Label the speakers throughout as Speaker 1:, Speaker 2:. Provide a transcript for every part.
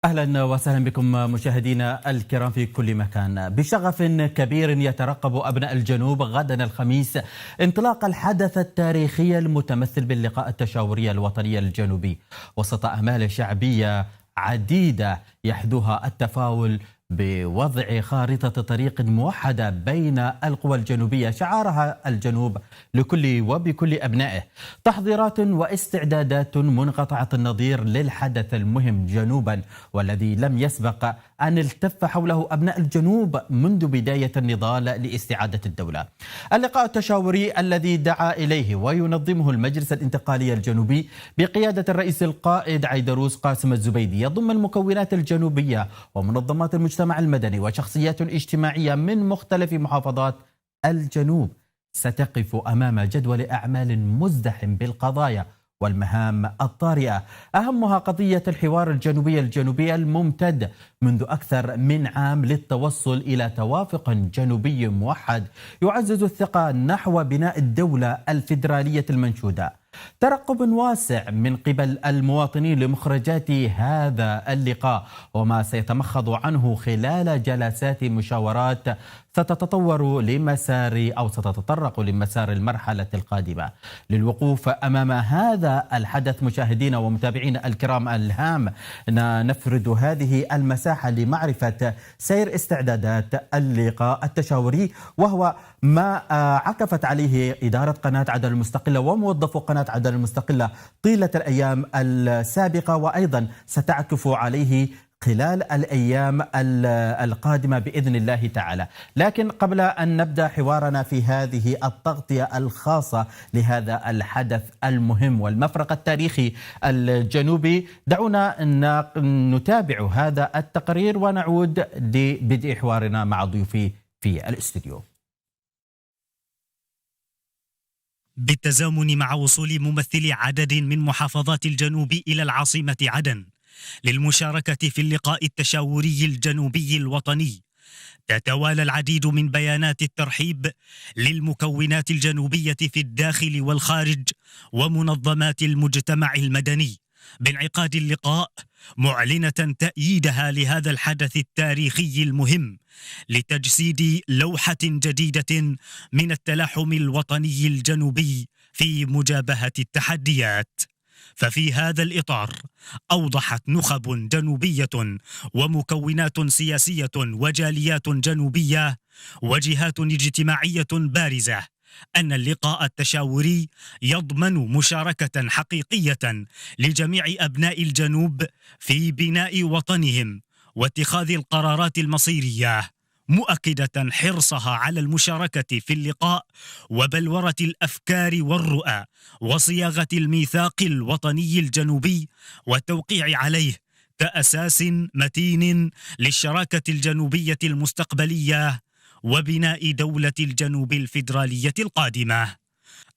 Speaker 1: أهلا وسهلا بكم مشاهدينا الكرام في كل مكان. بشغف كبير يترقب أبناء الجنوب غدا الخميس انطلاق الحدث التاريخي المتمثل باللقاء التشاوري الوطني الجنوبي وسط آمال شعبية عديدة يحدوها التفاؤل بوضع خارطة طريق موحدة بين القوى الجنوبية شعارها الجنوب لكل وبكل أبنائه. تحضيرات واستعدادات منقطعة النظير للحدث المهم جنوبا والذي لم يسبق أن التف حوله أبناء الجنوب منذ بداية النضال لاستعادة الدولة. اللقاء التشاوري الذي دعا إليه وينظمه المجلس الانتقالي الجنوبي بقيادة الرئيس القائد عيدروس قاسم الزبيدي يضم المكونات الجنوبية ومنظمات المجتمع المدني وشخصيات اجتماعية من مختلف محافظات الجنوب. ستقف أمام جدول أعمال مزدحم بالقضايا والمهام الطارئة، أهمها قضية الحوار الجنوبي الممتد منذ أكثر من عام للتوصل إلى توافق جنوبي موحد يعزز الثقة نحو بناء الدولة الفيدرالية المنشودة. ترقب واسع من قبل المواطنين لمخرجات هذا اللقاء وما سيتمخض عنه خلال جلسات مشاورات ستتطرق لمسار المرحلة القادمة. للوقوف أمام هذا الحدث مشاهدينا ومتابعينا الكرام الهام نفرد هذه المساحة لمعرفة سير استعدادات اللقاء التشاوري، وهو ما عكفت عليه إدارة قناة عدن المستقلة وموظفو قناة عدن المستقلة طيلة الأيام السابقة، وأيضا ستعكف عليه خلال الأيام القادمة بإذن الله تعالى. لكن قبل أن نبدأ حوارنا في هذه التغطية الخاصة لهذا الحدث المهم والمفرق التاريخي الجنوبي، دعونا نتابع هذا التقرير ونعود لبدء حوارنا مع ضيوفي في الاستوديو.
Speaker 2: بالتزامن مع وصول ممثلي عدد من محافظات الجنوب إلى العاصمة عدن للمشاركة في اللقاء التشاوري الجنوبي الوطني، تتوالى العديد من بيانات الترحيب للمكونات الجنوبية في الداخل والخارج ومنظمات المجتمع المدني بانعقاد اللقاء، معلنة تأييدها لهذا الحدث التاريخي المهم لتجسيد لوحة جديدة من التلاحم الوطني الجنوبي في مجابهة التحديات. ففي هذا الإطار أوضحت نخب جنوبية ومكونات سياسية وجاليات جنوبية وجهات اجتماعية بارزة أن اللقاء التشاوري يضمن مشاركة حقيقية لجميع أبناء الجنوب في بناء وطنهم واتخاذ القرارات المصيرية، مؤكدة حرصها على المشاركة في اللقاء وبلورة الأفكار والرؤى وصياغة الميثاق الوطني الجنوبي والتوقيع عليه كأساس متين للشراكة الجنوبية المستقبلية وبناء دولة الجنوب الفيدرالية القادمة.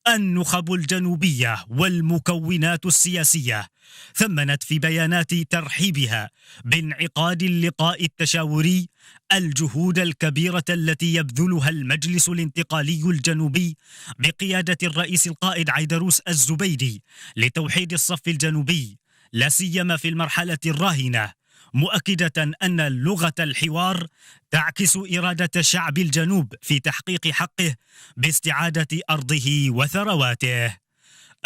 Speaker 2: النخب الجنوبية والمكونات السياسية ثمنت في بيانات ترحيبها بانعقاد اللقاء التشاوري الجهود الكبيرة التي يبذلها المجلس الانتقالي الجنوبي بقيادة الرئيس القائد عيدروس الزبيدي لتوحيد الصف الجنوبي، لا سيما في المرحلة الراهنة، مؤكدة أن لغة الحوار تعكس إرادة شعب الجنوب في تحقيق حقه باستعادة أرضه وثرواته.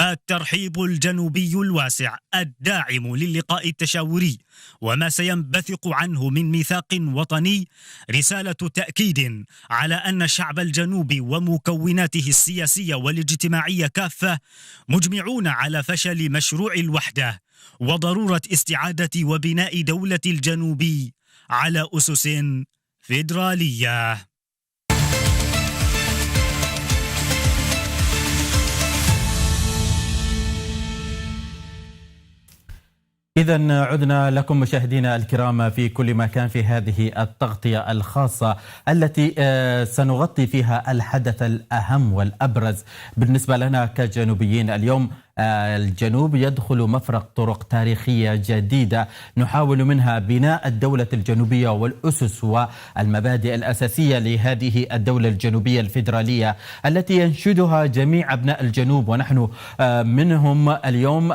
Speaker 2: الترحيب الجنوبي الواسع الداعم للقاء التشاوري وما سينبثق عنه من ميثاق وطني رسالة تأكيد على أن شعب الجنوب ومكوناته السياسية والاجتماعية كافة مجمعون على فشل مشروع الوحدة وضرورة استعادة وبناء دولة الجنوب على أسس فيدرالية.
Speaker 1: إذا عدنا لكم مشاهدينا الكرام في كل مكان في هذه التغطية الخاصة التي سنغطي فيها الحدث الأهم والأبرز بالنسبة لنا كجنوبيين اليوم، الجنوب يدخل مفرق طرق تاريخية جديدة نحاول منها بناء الدولة الجنوبية والأسس والمبادئ الأساسية لهذه الدولة الجنوبية الفيدرالية التي ينشدها جميع أبناء الجنوب، ونحن منهم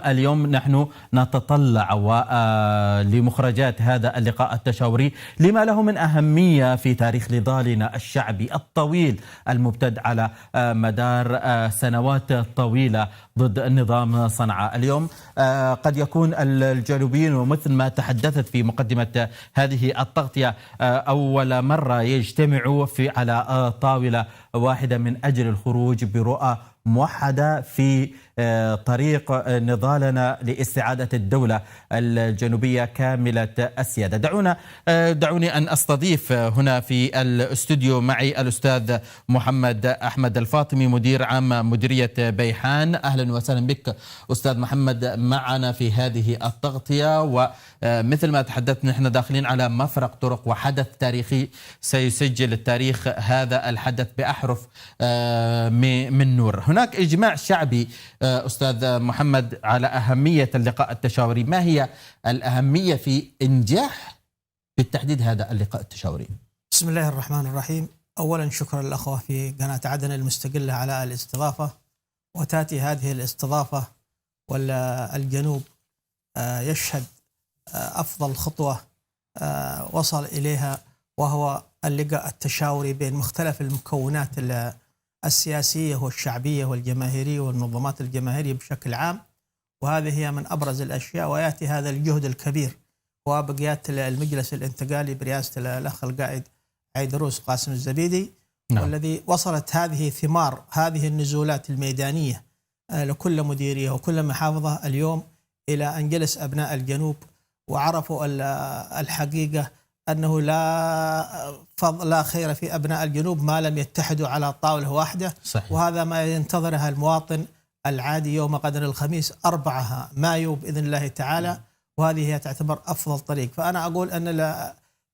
Speaker 1: اليوم نحن نتطلع لمخرجات هذا اللقاء التشاوري لما له من أهمية في تاريخ نضالنا الشعبي الطويل الممتد على مدار سنوات طويلة ضد نظام صنعاء. اليوم قد يكون الجنوبيين، ومثل ما تحدثت في مقدمة هذه التغطية، أول مرة يجتمعوا على طاولة واحدة من أجل الخروج برؤى موحدة في طريق نضالنا لاستعادة الدولة الجنوبية كاملة السيادة. دعوني أن أستضيف هنا في الاستوديو معي الأستاذ محمد أحمد الفاطمي، مدير عام مديرية بيحان. أهلا وسهلا بك أستاذ محمد معنا في هذه التغطية. ومثل ما تحدثت نحن داخلين على مفرق طرق وحدث تاريخي سيسجل التاريخ هذا الحدث بأحرف من نور. هناك إجماع شعبي أستاذ محمد على أهمية اللقاء التشاوري. ما هي الأهمية في إنجاح بالتحديد هذا اللقاء التشاوري؟
Speaker 3: بسم الله الرحمن الرحيم. أولا شكرا للأخوة في قناة عدن المستقلة على الاستضافة، وتأتي هذه الاستضافة والجنوب يشهد أفضل خطوة وصل إليها، وهو اللقاء التشاوري بين مختلف المكونات السياسية والشعبية والجماهيرية والمنظمات الجماهيرية بشكل عام، وهذه هي من أبرز الأشياء. ويأتي هذا الجهد الكبير وبقيات المجلس الانتقالي برئاسة الأخ القائد عيدروس قاسم الزبيدي، والذي وصلت هذه ثمار هذه النزولات الميدانية لكل مديرية وكل محافظة اليوم إلى أن جلس أبناء الجنوب وعرفوا الحقيقة أنه لا خير في أبناء الجنوب ما لم يتحدوا على طاولة واحدة. صحيح. وهذا ما ينتظرها المواطن العادي يوم غد الخميس 4 مايو بإذن الله تعالى، وهذه هي تعتبر أفضل طريق. فأنا أقول أن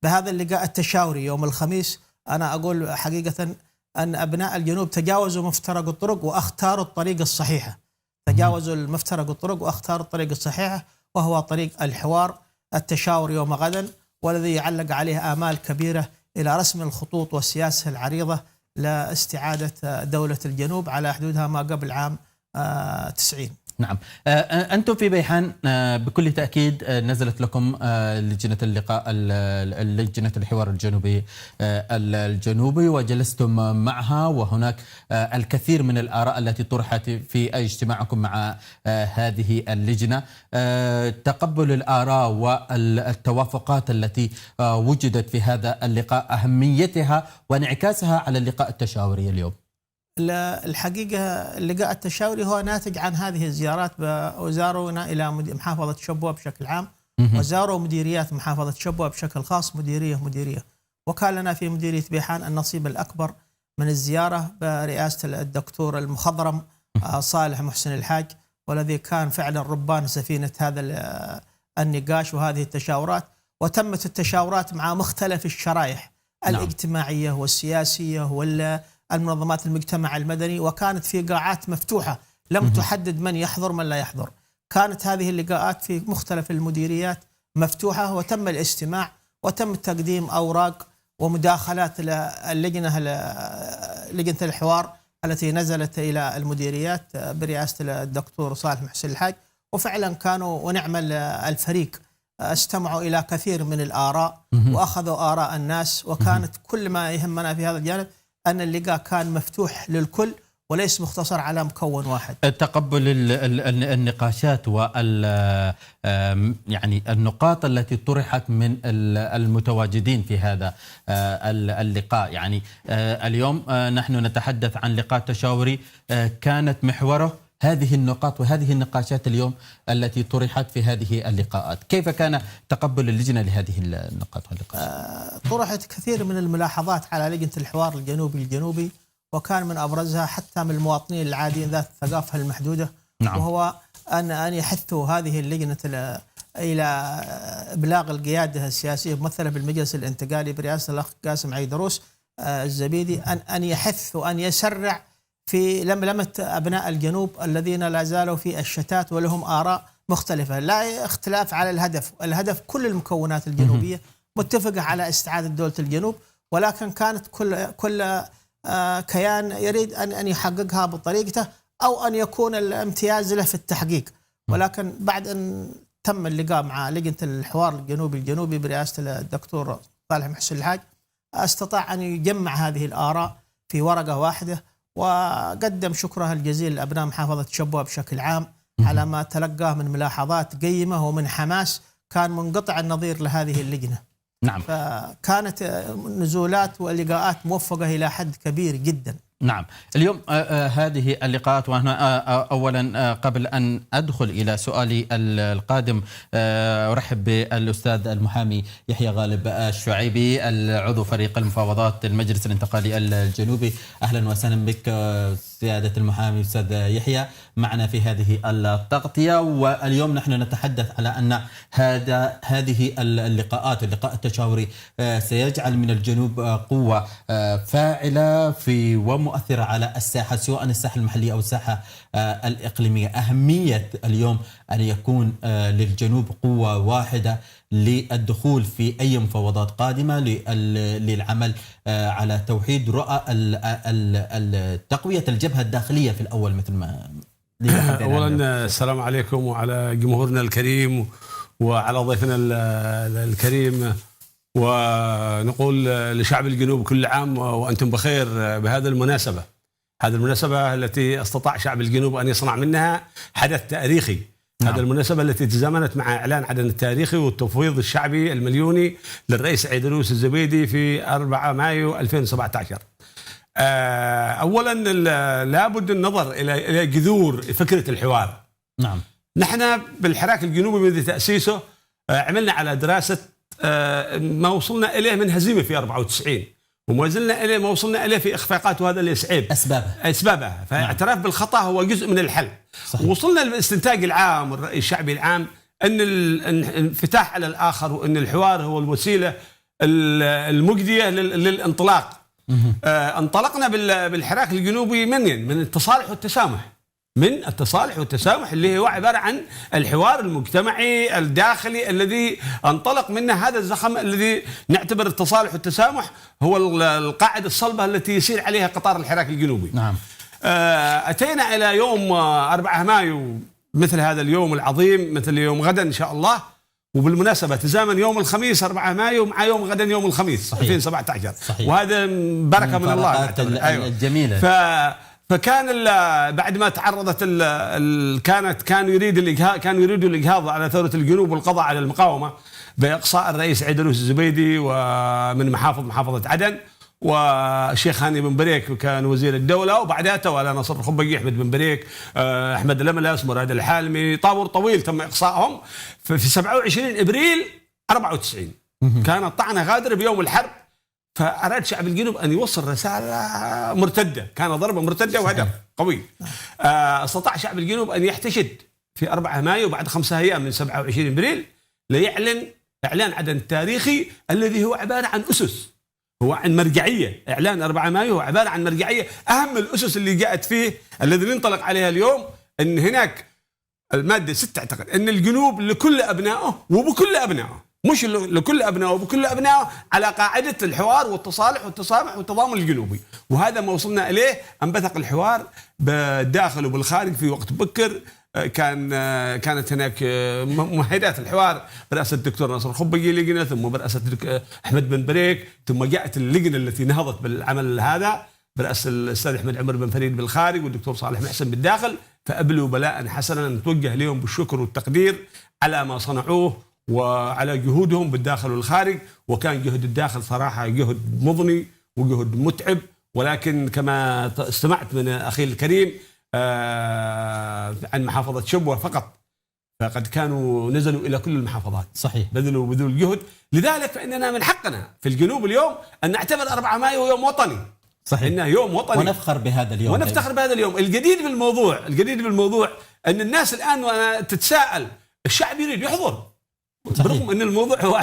Speaker 3: بهذا اللقاء التشاوري يوم الخميس أنا أقول حقيقة أن أبناء الجنوب تجاوزوا مفترق الطرق واختاروا الطريق الصحيحة، تجاوزوا المفترق الطرق واختاروا الطريق الصحيحة، وهو طريق الحوار التشاور يوم غدا، والذي يعلق عليه آمال كبيرة إلى رسم الخطوط والسياسة العريضة لاستعادة دولة الجنوب على حدودها ما قبل عام 90.
Speaker 1: نعم. أنتم في بيحان بكل تأكيد نزلت لكم لجنة اللقاء لجنة الحوار الجنوبي وجلستم معها، وهناك الكثير من الآراء التي طرحت في اجتماعكم مع هذه اللجنة. تقبل الآراء والتوافقات التي وجدت في هذا اللقاء، أهميتها وانعكاسها على اللقاء التشاوري اليوم.
Speaker 3: الحقيقة اللقاء التشاوري هو ناتج عن هذه الزيارات، وزارونا إلى محافظة شبوة بشكل عام، وزاروا مديريات محافظة شبوة بشكل خاص مديرية، وكان لنا في مديرية بيحان النصيب الأكبر من الزيارة برئاسة الدكتور المخضرم صالح محسن الحاج، والذي كان فعلا ربان سفينة هذا النقاش وهذه التشاورات. وتمت التشاورات مع مختلف الشرائح الاجتماعية والسياسية المنظمات المجتمع المدني، وكانت في قاعات مفتوحة لم تحدد من يحضر من لا يحضر. كانت هذه اللقاءات في مختلف المديريات مفتوحة، وتم الاستماع وتم تقديم أوراق ومداخلات لجنة الحوار التي نزلت إلى المديريات برئاسة الدكتور صالح محسن الحاج. وفعلا كانوا ونعم الفريق، استمعوا إلى كثير من الآراء وأخذوا آراء الناس، وكانت كل ما يهمنا في هذا الجانب أن اللقاء كان مفتوح للكل وليس مختصر على مكون واحد.
Speaker 1: تقبل النقاشات يعني النقاط التي طرحت من المتواجدين في هذا اللقاء. يعني اليوم نحن نتحدث عن لقاء تشاوري كانت محوره هذه النقاط وهذه النقاشات اليوم التي طرحت في هذه اللقاءات. كيف كان تقبل اللجنة لهذه النقاط والنقاشات؟
Speaker 3: طرحت كثير من الملاحظات على لجنة الحوار الجنوبي، وكان من أبرزها حتى من المواطنين العاديين ذات الثقافة المحدودة. نعم. وهو أن يحثوا هذه اللجنة إلى إبلاغ القيادة السياسية ممثلة بالمجلس الانتقالي برئاسة الأخ قاسم عيدروس الزبيدي أن يحث وأن يسرع في لملمة أبناء الجنوب الذين لا زالوا في الشتات ولهم آراء مختلفة. لا اختلاف على الهدف كل المكونات الجنوبية متفقة على استعادة دولة الجنوب، ولكن كانت كل كيان يريد أن يحققها بطريقته أو أن يكون الامتياز له في التحقيق. ولكن بعد أن تم اللقاء مع لجنة الحوار الجنوبي برئاسة الدكتور صالح محسن الحاج، استطاع أن يجمع هذه الآراء في ورقة واحدة، وقدم شكره الجزيل لأبناء محافظة شبوة بشكل عام على ما تلقاه من ملاحظات قيمة ومن حماس كان منقطع النظير لهذه اللجنة.
Speaker 1: نعم.
Speaker 3: فكانت نزولات ولقاءات موفقة إلى حد كبير جدا.
Speaker 1: نعم. اليوم هذه اللقاءات، وأنا أولا قبل أن أدخل إلى سؤالي القادم أرحب بالأستاذ المحامي يحيى غالب الشعيبي العضو فريق المفاوضات المجلس الانتقالي الجنوبي. أهلا وسهلا بك سيادة المحامي أستاذ يحيى معنا في هذه التغطية. واليوم نحن نتحدث على أن هذه اللقاءات، اللقاء التشاوري سيجعل من الجنوب قوة فاعلة ومؤثرة على الساحة، سواء الساحة المحلية أو الساحة الإقليمية. أهمية اليوم أن يكون للجنوب قوة واحدة للدخول في أي مفاوضات قادمة للعمل على توحيد رؤى تقوية الجبهة الداخلية في الأول، مثل ما
Speaker 4: أولا السلام عليكم وعلى جمهورنا الكريم وعلى ضيفنا الكريم، ونقول لشعب الجنوب كل عام وأنتم بخير بهذه المناسبة. هذه المناسبة التي استطاع شعب الجنوب أن يصنع منها حدث تاريخي. هذه المناسبة التي تزامنت مع إعلان عدن التاريخي والتفويض الشعبي المليوني للرئيس عيدروس الزبيدي في 4 مايو 2017. أولا لابد النظر إلى جذور فكرة الحوار.
Speaker 1: نعم.
Speaker 4: نحن بالحراك الجنوبي منذ تأسيسه عملنا على دراسة ما وصلنا إليه من هزيمة في 94، وما زلنا إليه ما وصلنا إليه في إخفاقات، وهذا اللي يصعب أسبابها. فاعتراف بالخطأ هو جزء من الحل. صحيح. وصلنا للاستنتاج العام والرأي الشعبي العام أن الانفتاح على الآخر وأن الحوار هو الوسيلة المجدية للانطلاق. انطلقنا بالحراك الجنوبي من التصالح والتسامح، اللي هو عبارة عن الحوار المجتمعي الداخلي الذي انطلق منه هذا الزخم الذي نعتبر التصالح والتسامح هو القاعدة الصلبة التي يسير عليها قطار الحراك الجنوبي.
Speaker 1: نعم.
Speaker 4: أتينا إلى يوم 4 مايو مثل هذا اليوم العظيم، مثل يوم غدا إن شاء الله. وبالمناسبة تزامن يوم الخميس 4 مايو مع يوم غدا يوم الخميس. صحيح. 2017.
Speaker 1: صحيح.
Speaker 4: وهذا بركة من الله.
Speaker 1: أيوة. الجميلة.
Speaker 4: فكان بعد ما تعرضت كانوا يريدوا الإجهاض على ثورة الجنوب والقضاء على المقاومة بإقصاء الرئيس عيدروس الزبيدي ومن محافظة عدن، والشيخ هاني بن بريك كان وزير الدولة، وبعدها توالى نصر الخبقي، أحمد بن بريك، أحمد الأملس، مراد الحالمي، طابور طويل تم إقصائهم في 27 إبريل 94. كانت طعنة غادرة بيوم الحرب. فأراد شعب الجنوب أن يوصل رسالة مرتدة، كان ضربة مرتدة وهدف قوي. استطاع شعب الجنوب أن يحتشد في 4 مايو بعد 5 أيام من 27 إبريل ليعلن إعلان عدن التاريخي الذي هو عبارة عن أسس، هو عن مرجعية. إعلان 4 مايو هو عبارة عن مرجعية. أهم الأسس اللي جاءت فيه الذي ننطلق عليها اليوم أن هناك المادة 6 أعتقد أن الجنوب لكل أبنائه وبكل أبنائه، مش لكل أبنائه وبكل أبنائه، على قاعدة الحوار والتصالح والتسامح والتضامن الجنوبي. وهذا ما وصلنا إليه. انبثق الحوار بالداخل وبالخارج في وقت بكر. كانت هناك ممهدات الحوار برئاسة الدكتور ناصر الخبقي لجنة، ثم برئاسة أحمد بن بريك، ثم جاءت اللجنة التي نهضت بالعمل هذا برئاسة الأستاذ أحمد عمر بن فريد بالخارج والدكتور صالح محسن بالداخل. فأبلوا بلاء حسنا، نتوجه لهم بالشكر والتقدير على ما صنعوه وعلى جهودهم بالداخل والخارج. وكان جهد الداخل صراحة جهد مضني وجهد متعب، ولكن كما استمعت من أخي الكريم عن محافظة شبوة فقد كانوا نزلوا إلى كل المحافظات.
Speaker 1: صحيح.
Speaker 4: بذلوا جهد. لذلك فإننا من حقنا في الجنوب اليوم أن نعتبر 4 مايو يوم وطني.
Speaker 1: صحيح.
Speaker 4: إنه يوم وطني
Speaker 1: ونفخر بهذا اليوم.
Speaker 4: الجديد بالموضوع أن الناس الآن تتساءل، الشعب يريد يحضر. برغم أن الموضوع هو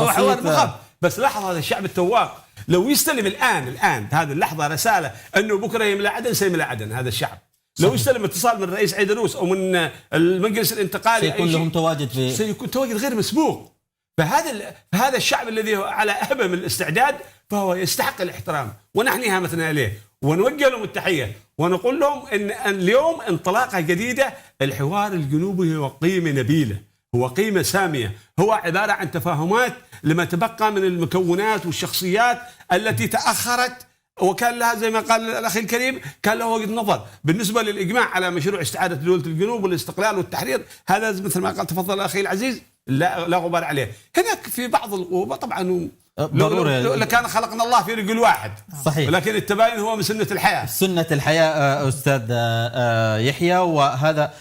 Speaker 4: حوار مخاف، بس لاحظ هذا الشعب التواق لو يستلم الان هذه اللحظه رساله انه بكره يملى عدن سيملى عدن. هذا الشعب لو يستلم اتصال من الرئيس عيدروس او من المجلس الانتقالي
Speaker 1: سيكون لهم تواجد
Speaker 4: سيكون تواجد غير مسبوق. فهذا الشعب الذي هو على أهبم الاستعداد فهو يستحق الاحترام، ونحن هامتنا إليه ونوجه لهم التحية ونقول لهم إن اليوم انطلاقة جديدة. الحوار الجنوبي هو قيمة نبيلة، هو قيمة سامية، هو عبارة عن تفاهمات لما تبقى من المكونات والشخصيات التي تأخرت، وكان لها زي ما قال الأخي الكريم كان له وجهة نظر. بالنسبة للإجماع على مشروع استعادة دولة الجنوب والاستقلال والتحرير، هذا مثل ما قال تفضل الأخي العزيز لا غبار عليه. هناك في بعض القوة طبعا لو كان خلقنا الله في رجل واحد
Speaker 1: صحيح،
Speaker 4: ولكن التباين هو من سنة الحياة.
Speaker 1: سنة الحياة أستاذ يحيى، وهذا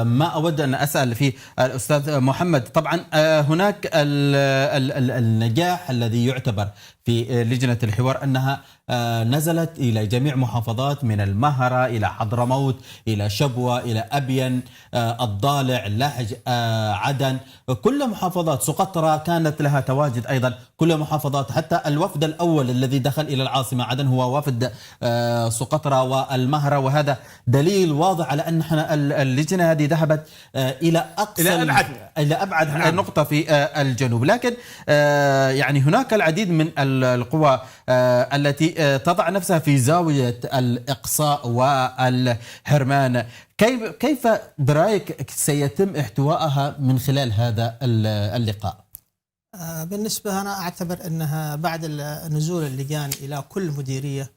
Speaker 1: ما أود أن أسأل فيه الأستاذ محمد. طبعا هناك النجاح الذي يعتبر في لجنة الحوار أنها نزلت إلى جميع محافظات من المهرة إلى حضرموت إلى شبوة إلى أبين الضالع لحج عدن، كل محافظات سقطرى كانت لها تواجد أيضا، كل محافظات حتى الوفد الأول الذي دخل إلى العاصمة عدن هو وفد سقطرى والمهرة، وهذا دليل واضح على أن اللجنة هذه ذهبت إلى أقصى إلى أبعد نقطة في الجنوب. لكن يعني هناك العديد من القوى التي تضع نفسها في زاوية الإقصاء والحرمان. كيف برأيك سيتم احتوائها من خلال هذا اللقاء؟
Speaker 3: بالنسبة أنا أعتبر أنها بعد نزول اللجان إلى كل مديرية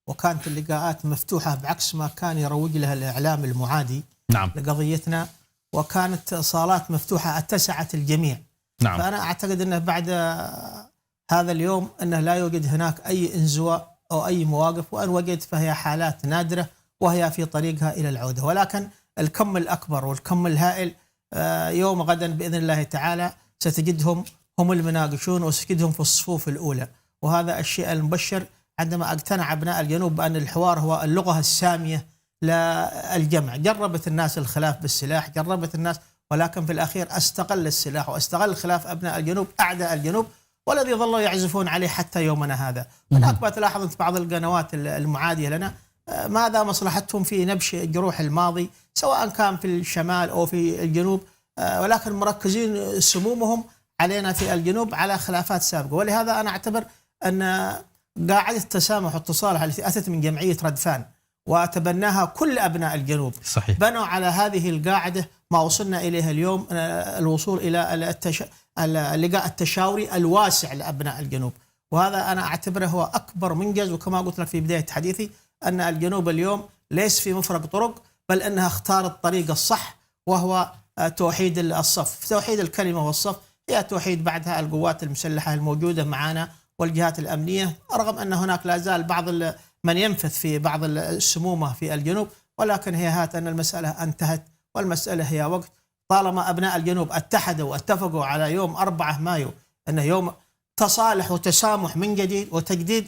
Speaker 3: وكانت اللقاءات مفتوحة بعكس ما كان يروج لها الإعلام المعادي
Speaker 1: نعم.
Speaker 3: لقضيتنا، وكانت صالات مفتوحة اتسعت الجميع.
Speaker 1: نعم.
Speaker 3: فأنا أعتقد أنه بعد هذا اليوم أنه لا يوجد هناك أي انزواء أو أي مواقف، وأن وجد فهي حالات نادرة وهي في طريقها إلى العودة. ولكن الكم الأكبر والكم الهائل يوم غدا بإذن الله تعالى ستجدهم هم المناقشون وستجدهم في الصفوف الأولى، وهذا الشيء المبشر عندما اقتنع أبناء الجنوب بأن الحوار هو اللغة السامية للجمع. جربت الناس الخلاف بالسلاح، جربت الناس، ولكن في الأخير استغل السلاح واستغل خلاف أبناء الجنوب أعداء الجنوب، والذي ظلوا يعزفون عليه حتى يومنا هذا. هناك تلاحظ أنت بعض القنوات المعادية لنا ماذا مصلحتهم في نبش جروح الماضي سواء كان في الشمال أو في الجنوب، ولكن مركزين سمومهم علينا في الجنوب على خلافات سابقة. ولهذا أنا أعتبر أن قاعدة التسامح والتصالح التي أتت من جمعية ردفان وتبناها كل أبناء الجنوب
Speaker 1: صحيح.
Speaker 3: بنوا على هذه القاعدة ما وصلنا إليها اليوم، الوصول إلى اللقاء التشاوري الواسع لأبناء الجنوب، وهذا أنا أعتبره هو أكبر منجز. وكما قلت لك في بداية حديثي أن الجنوب اليوم ليس في مفرق طرق، بل أنها اختارت الطريق الصح وهو توحيد الصف. توحيد الكلمة والصف هي توحيد بعدها القوات المسلحة الموجودة معنا والجهات الأمنية، رغم أن هناك لا زال بعض من ينفث في بعض السمومة في الجنوب، ولكن هي هات أن المسألة انتهت، والمسألة هي وقت طالما أبناء الجنوب اتحدوا واتفقوا على يوم 4 مايو أنه يوم تصالح وتسامح من جديد وتجديد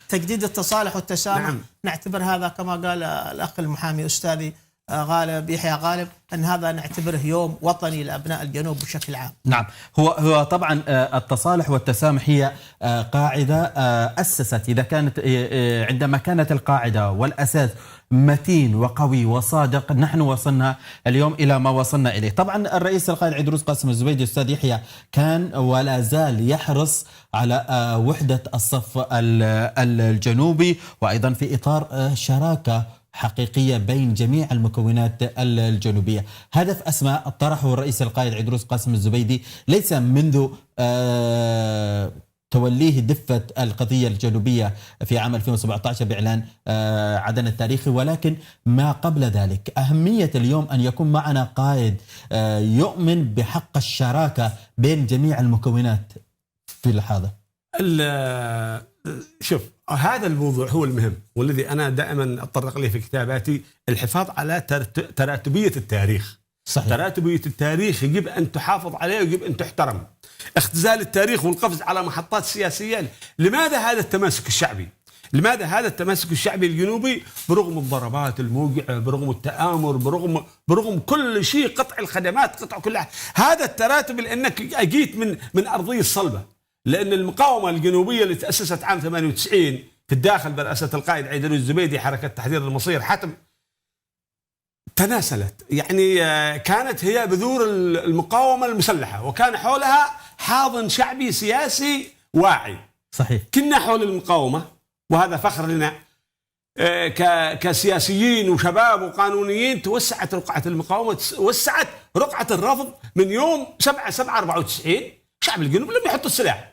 Speaker 3: تجديد التصالح والتسامح. نعم. نعتبر هذا كما قال الأخ المحامي أستاذي غالب يحيى غالب أن هذا نعتبره يوم وطني لأبناء الجنوب بشكل عام.
Speaker 1: نعم، هو طبعا التصالح والتسامح هي قاعدة أسست إذا كانت عندما كانت القاعدة والأساس متين وقوي وصادق نحن وصلنا اليوم إلى ما وصلنا إليه. طبعا الرئيس القائد عيدروس قاسم الزبيدي أستاذ يحيى كان ولا زال يحرص على وحدة الصف الجنوبي، وأيضا في إطار شراكة حقيقية بين جميع المكونات الجنوبية. هدف أسماء طرحه الرئيس القائد عيدروس قاسم الزبيدي ليس منذ توليه دفة القضية الجنوبية في عام 2017 بإعلان عدن التاريخي، ولكن ما قبل ذلك. أهمية اليوم أن يكون معنا قائد يؤمن بحق الشراكة بين جميع المكونات في اللحظة.
Speaker 4: شوف، هذا الموضوع هو المهم والذي أنا دائما أتطرق له في كتاباتي، الحفاظ على تراتبية التاريخ. صحيح. تراتبية التاريخ يجب أن تحافظ عليه ويجب أن تحترم. اختزال التاريخ والقفز على محطات سياسية. لماذا هذا التماسك الشعبي؟ لماذا هذا التماسك الشعبي الجنوبي برغم الضربات الموجعة، برغم التآمر، برغم كل شيء، قطع الخدمات، قطع كل هذا التراتب، لأنك أجيت من أرضية صلبة. لأن المقاومة الجنوبية اللي تأسست عام 98 في الداخل برئاسة القائد عيدروس الزبيدي، حركة تحرير المصير حتم، تناسلت. يعني كانت هي بذور المقاومة المسلحة، وكان حولها حاضن شعبي سياسي واعي.
Speaker 1: صحيح.
Speaker 4: كنا حول المقاومة، وهذا فخر لنا كسياسيين وشباب وقانونيين. توسعت رقعة المقاومة، توسعت رقعة الرفض من يوم 7/7/94. شعب الجنوب لم يحط السلاح.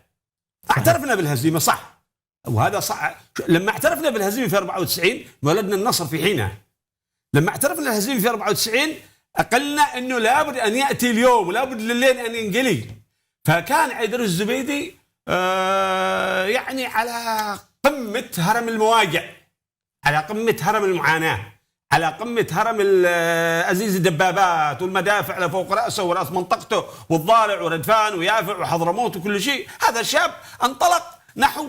Speaker 4: اعترفنا بالهزيمة صح، وهذا صح. لما اعترفنا بالهزيمة في 94 ولدنا النصر في حينها. لما اعترفنا بالهزيمة في 94 أقلنا أنه لابد أن يأتي اليوم، ولابد لليل أن ينقلي. فكان عيدروس الزبيدي يعني على قمة هرم المواجع، على قمة هرم المعاناة، على قمة هرم أزيز الدبابات والمدافع لفوق رأسه ورأس منطقته والضالع وردفان ويافع وحضرموت وكل شيء. هذا الشاب انطلق نحو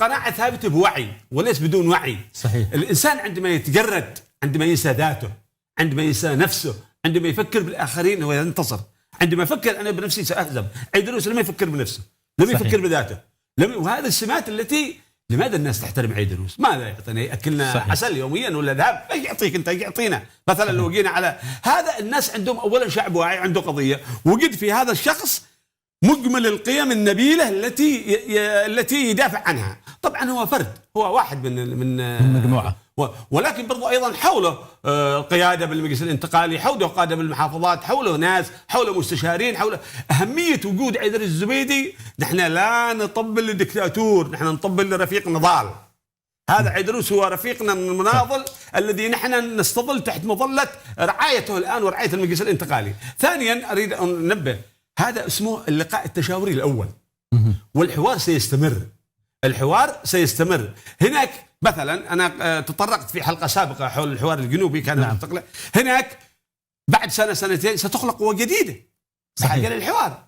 Speaker 4: قناعة ثابتة بوعي وليس بدون وعي.
Speaker 1: صحيح.
Speaker 4: الإنسان عندما يتجرد، عندما ينسى ذاته، عندما ينسى نفسه، عندما يفكر بالآخرين هو ينتصر. عندما يفكر أنا بنفسي سأهزم. عيدروس لم يفكر بنفسه، لم يفكر بذاته. وهذا السمات التي لماذا الناس تحترم عيدروس؟ ماذا يعطينا؟ يأكلنا عسل يوميا ولا ذهب؟ ايش يعطيك انت؟ يعطينا مثلا لو جينا على هذا. الناس عندهم اولا شعب واعي عنده قضيه، وجد في هذا الشخص مجمل القيم النبيله التي يدافع عنها. طبعا هو فرد، هو واحد من
Speaker 1: مجموعه،
Speaker 4: ولكن برضو ايضا حوله قياده بالمجلس الانتقالي، حوله قاده بالمحافظات، حوله ناس، حوله مستشارين، حوله اهميه وجود عيدروس الزبيدي. نحن لا نطبل للدكتاتور، نحن نطبل لرفيق نضال. هذا عيدروس هو رفيقنا المناضل الذي نحن نستظل تحت مظله رعايته الان ورعايه المجلس الانتقالي. ثانيا اريد ان انبه، هذا اسمه اللقاء التشاوري الاول، والحوار سيستمر. الحوار سيستمر. هناك مثلا أنا تطرقت في حلقة سابقة حول الحوار الجنوبي كان
Speaker 1: نعم.
Speaker 4: هناك بعد سنة سنتين ستخلق قوة جديدة بحاجة للحوار.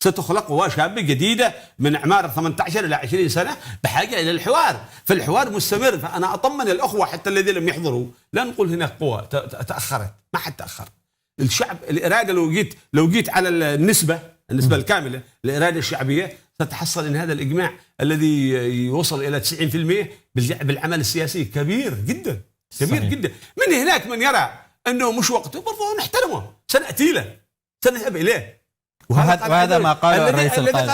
Speaker 4: ستخلق قوة شابة جديدة من أعمار 18 إلى 20 سنة بحاجة إلى الحوار. فالحوار مستمر. فأنا أطمن الأخوة حتى الذين لم يحضروا، لا نقول هناك قوة تأخرت، ما حد تأخر. الشعب الإرادة لو جيت على النسبة الكاملة، الإرادة الشعبية تتحصل ان هذا الاجماع الذي يوصل الى 90% بالعمل السياسي كبير جدا، كبير صحيح. جدا. من هناك من يرى انه مش وقته برضه نحترمه، سناتي له، سنذهب اليه.
Speaker 1: وهذا ما قاله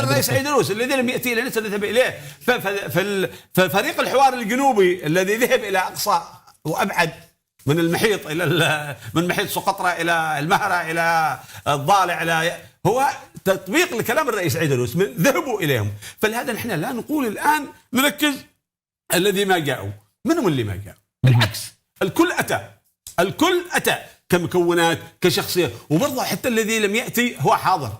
Speaker 4: الرئيس عيدروس الذي لم ياتي الينا سنذهب اليه. ففريق الحوار الجنوبي الذي ذهب الى اقصى وابعد من المحيط من محيط سقطرى الى المهرة الى الضالع الى هو تطبيق لكلام الرئيس عيدروس، ذهبوا إليهم. فلهذا نحن لا نقول الآن نركز الذي ما جاءوا، منهم اللي ما جاءوا، بالعكس الكل أتى كمكونات كشخصية. وبرضه حتى الذي لم يأتي هو حاضر،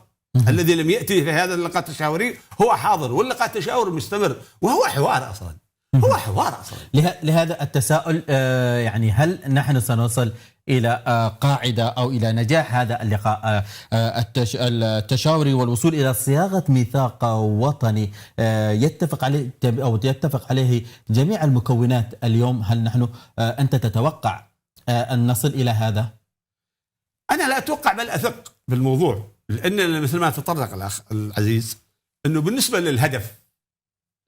Speaker 4: الذي لم يأتي في هذا اللقاء التشاوري هو حاضر، واللقاء التشاوري مستمر، وهو حوار أصلا، هو حوار أصلا.
Speaker 1: لهذا التساؤل يعني هل نحن سنصل إلى قاعدة أو إلى نجاح هذا اللقاء التشاوري والوصول إلى صياغة ميثاق وطني يتفق عليه جميع المكونات اليوم؟ هل نحن أنت تتوقع أن نصل إلى هذا؟
Speaker 4: أنا لا أتوقع بل أثق بالموضوع، لأن مثل ما تطرق الأخ العزيز أنه بالنسبة للهدف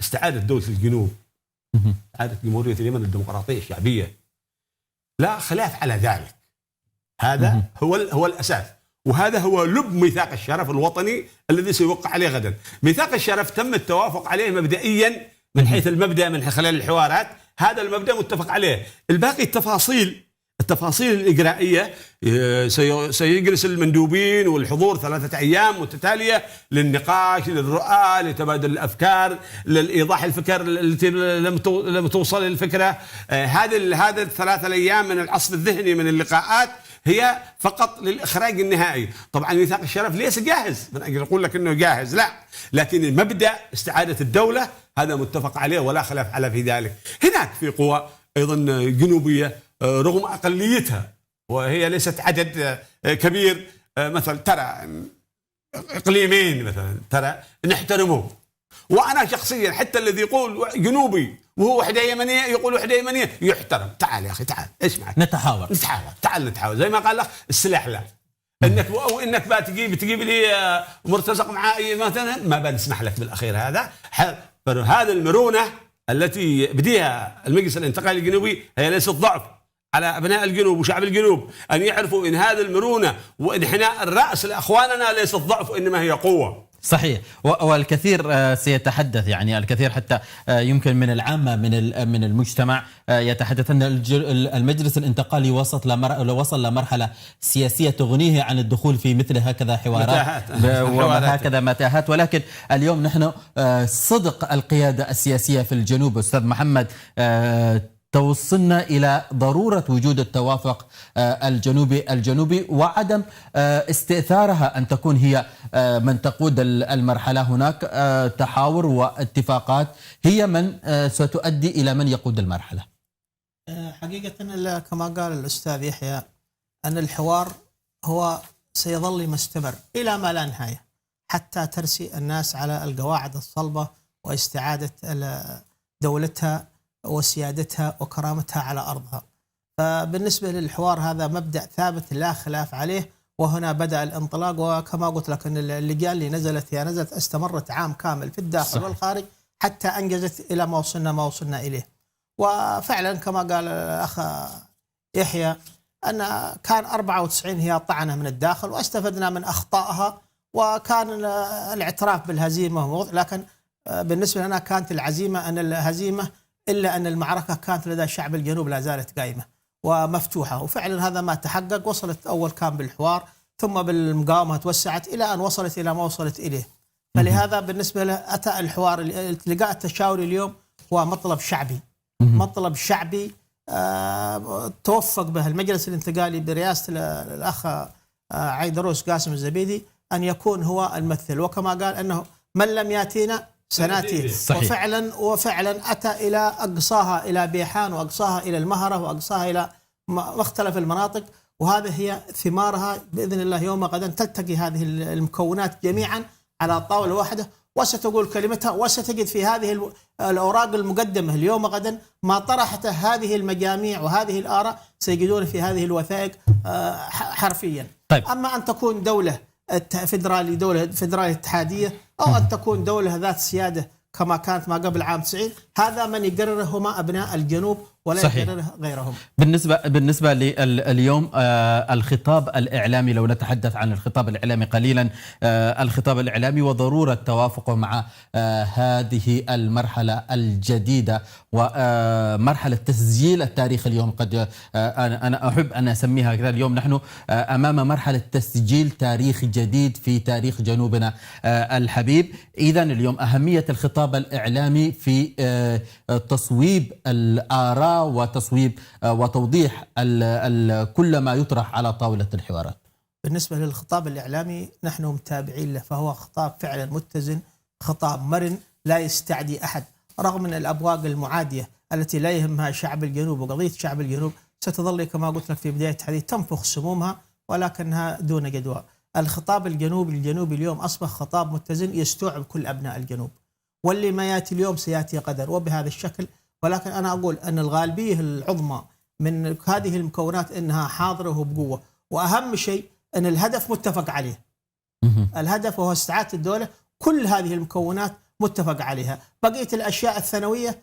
Speaker 4: استعادة دولة الجنوب، استعادة جمهورية اليمن الديمقراطية الشعبية، لا خلاف على ذلك. هذا هو الأساس، وهذا هو لب ميثاق الشرف الوطني الذي سيوقع عليه غدا. ميثاق الشرف تم التوافق عليه مبدئيا من حيث المبدأ، من خلال الحوارات. هذا المبدأ متفق عليه. الباقي التفاصيل الإجرائية سيجلس المندوبين والحضور 3 أيام متتالية للنقاش، للرؤى، لتبادل الأفكار، للإيضاح الفكر التي لم توصل الفكرة. هذا 3 أيام من العصف الذهني من اللقاءات هي فقط للإخراج النهائي. طبعا ميثاق الشرف ليس جاهز من أجل أقول لك أنه جاهز، لا، لكن المبدأ استعادة الدولة هذا متفق عليه ولا خلاف على في ذلك. هناك في قوى أيضا جنوبية رغم أقليتها وهي ليست عدد كبير، مثلا ترى إقليمين مثلا ترى نحترمه. وأنا شخصيا حتى الذي يقول جنوبي وهو وحدة يمنية يقول وحدة يمنية يحترم. تعال يا أخي تعال، إيش معك؟
Speaker 1: نتحاور.
Speaker 4: تعال نتحاور. زي ما قال لك السلاح لا، انك او انك بقى تجيب لي مرتزق معائي مثلا، ما بنسمح لك بالاخير هذا. هذا المرونه التي بديها المجلس الانتقالي الجنوبي هي ليست ضعف على ابناء الجنوب وشعب الجنوب، ان يعرفوا ان هذه المرونه وانحناء الراس لاخواننا ليست ضعف وانما هي قوه.
Speaker 1: صحيح. والكثير سيتحدث، يعني الكثير حتى يمكن من العامة من المجتمع يتحدث أن المجلس الانتقالي وصل لمرحلة سياسية تغنيه عن الدخول في مثل هكذا حوارات وهكذا متاهات. ولكن اليوم نحن صدق القيادة السياسية في الجنوب أستاذ محمد توصلنا إلى ضرورة وجود التوافق الجنوبي وعدم استئثارها أن تكون هي من تقود المرحلة. هناك تحاور واتفاقات هي من ستؤدي إلى من يقود المرحلة.
Speaker 3: حقيقة كما قال الأستاذ يحيى أن الحوار هو سيظل مستمر إلى ما لا نهاية حتى ترسي الناس على القواعد الصلبة واستعادة دولتها وسيادتها وكرامتها على أرضها. فبالنسبة للحوار هذا مبدأ ثابت لا خلاف عليه، وهنا بدأ الانطلاق. وكما قلت لك أن اللجان اللي نزلت استمرت عام كامل في الداخل صحيح. والخارج حتى أنجزت إلى ما وصلنا إليه. وفعلا كما قال الأخ يحيى أن كان 94 هي طعنة من الداخل واستفدنا من أخطائها، وكان الاعتراف بالهزيمة، لكن بالنسبة لنا كانت العزيمة أن الهزيمة إلا أن المعركة كانت لدى شعب الجنوب لا زالت قائمة ومفتوحة، وفعلا هذا ما تحقق. وصلت أول كان بالحوار ثم بالمقاومة توسعت إلى أن وصلت إلى ما وصلت إليه. فلهذا بالنسبة له أتى الحوار اللقاء التشاوري اليوم هو مطلب شعبي، مطلب شعبي توفق به المجلس الانتقالي برئاسة الأخ عيدروس قاسم الزبيدي أن يكون هو الممثل. وكما قال أنه من لم يأتينا سناتيه، وفعلا أتى إلى أقصاها إلى بيحان وأقصاها إلى المهرة وأقصاها إلى مختلف المناطق، وهذه هي ثمارها بإذن الله. يوم غدا تلتقي هذه المكونات جميعا على طاولة واحدة وستقول كلمتها، وستجد في هذه الأوراق المقدمة اليوم غدا ما طرحته هذه المجاميع وهذه الآراء سيجدون في هذه الوثائق حرفيا.
Speaker 1: طيب.
Speaker 3: أما أن تكون دولة فدرالية اتحادية أو أن تكون دولة ذات سيادة كما كانت ما قبل عام 90، هذا من يقرره هما أبناء الجنوب ولا يقرره غيرهم.
Speaker 1: بالنسبة لليوم الخطاب الإعلامي، لو نتحدث عن الخطاب الإعلامي قليلا، الخطاب الإعلامي وضرورة توافقه مع هذه المرحلة الجديدة ومرحلة تسجيل التاريخ. اليوم قد أنا أحب أن أسميها كذا، اليوم نحن أمام مرحلة تسجيل تاريخ جديد في تاريخ جنوبنا الحبيب. إذن اليوم أهمية الخطاب الإعلامي في تصويب الآراء وتصويب وتوضيح كل ما يطرح على طاولة الحوارات.
Speaker 3: بالنسبة للخطاب الإعلامي نحن متابعين له، فهو خطاب فعلا متزن، خطاب مرن لا يستعدي أحد، رغم من الأبواق المعادية التي لا يهمها شعب الجنوب وقضية شعب الجنوب ستظل كما قلت لك في بداية الحديث تنفخ سمومها ولكنها دون جدوى. الخطاب الجنوبي اليوم أصبح خطاب متزن يستوعب كل أبناء الجنوب، واللي ما يأتي اليوم سيأتي غدا وبهذا الشكل. ولكن أنا أقول أن الغالبية العظمى من هذه المكونات أنها حاضرة وبقوة، وأهم شيء أن الهدف متفق عليه. الهدف وهو استعادة الدولة، كل هذه المكونات متفق عليها. بقية الأشياء الثانوية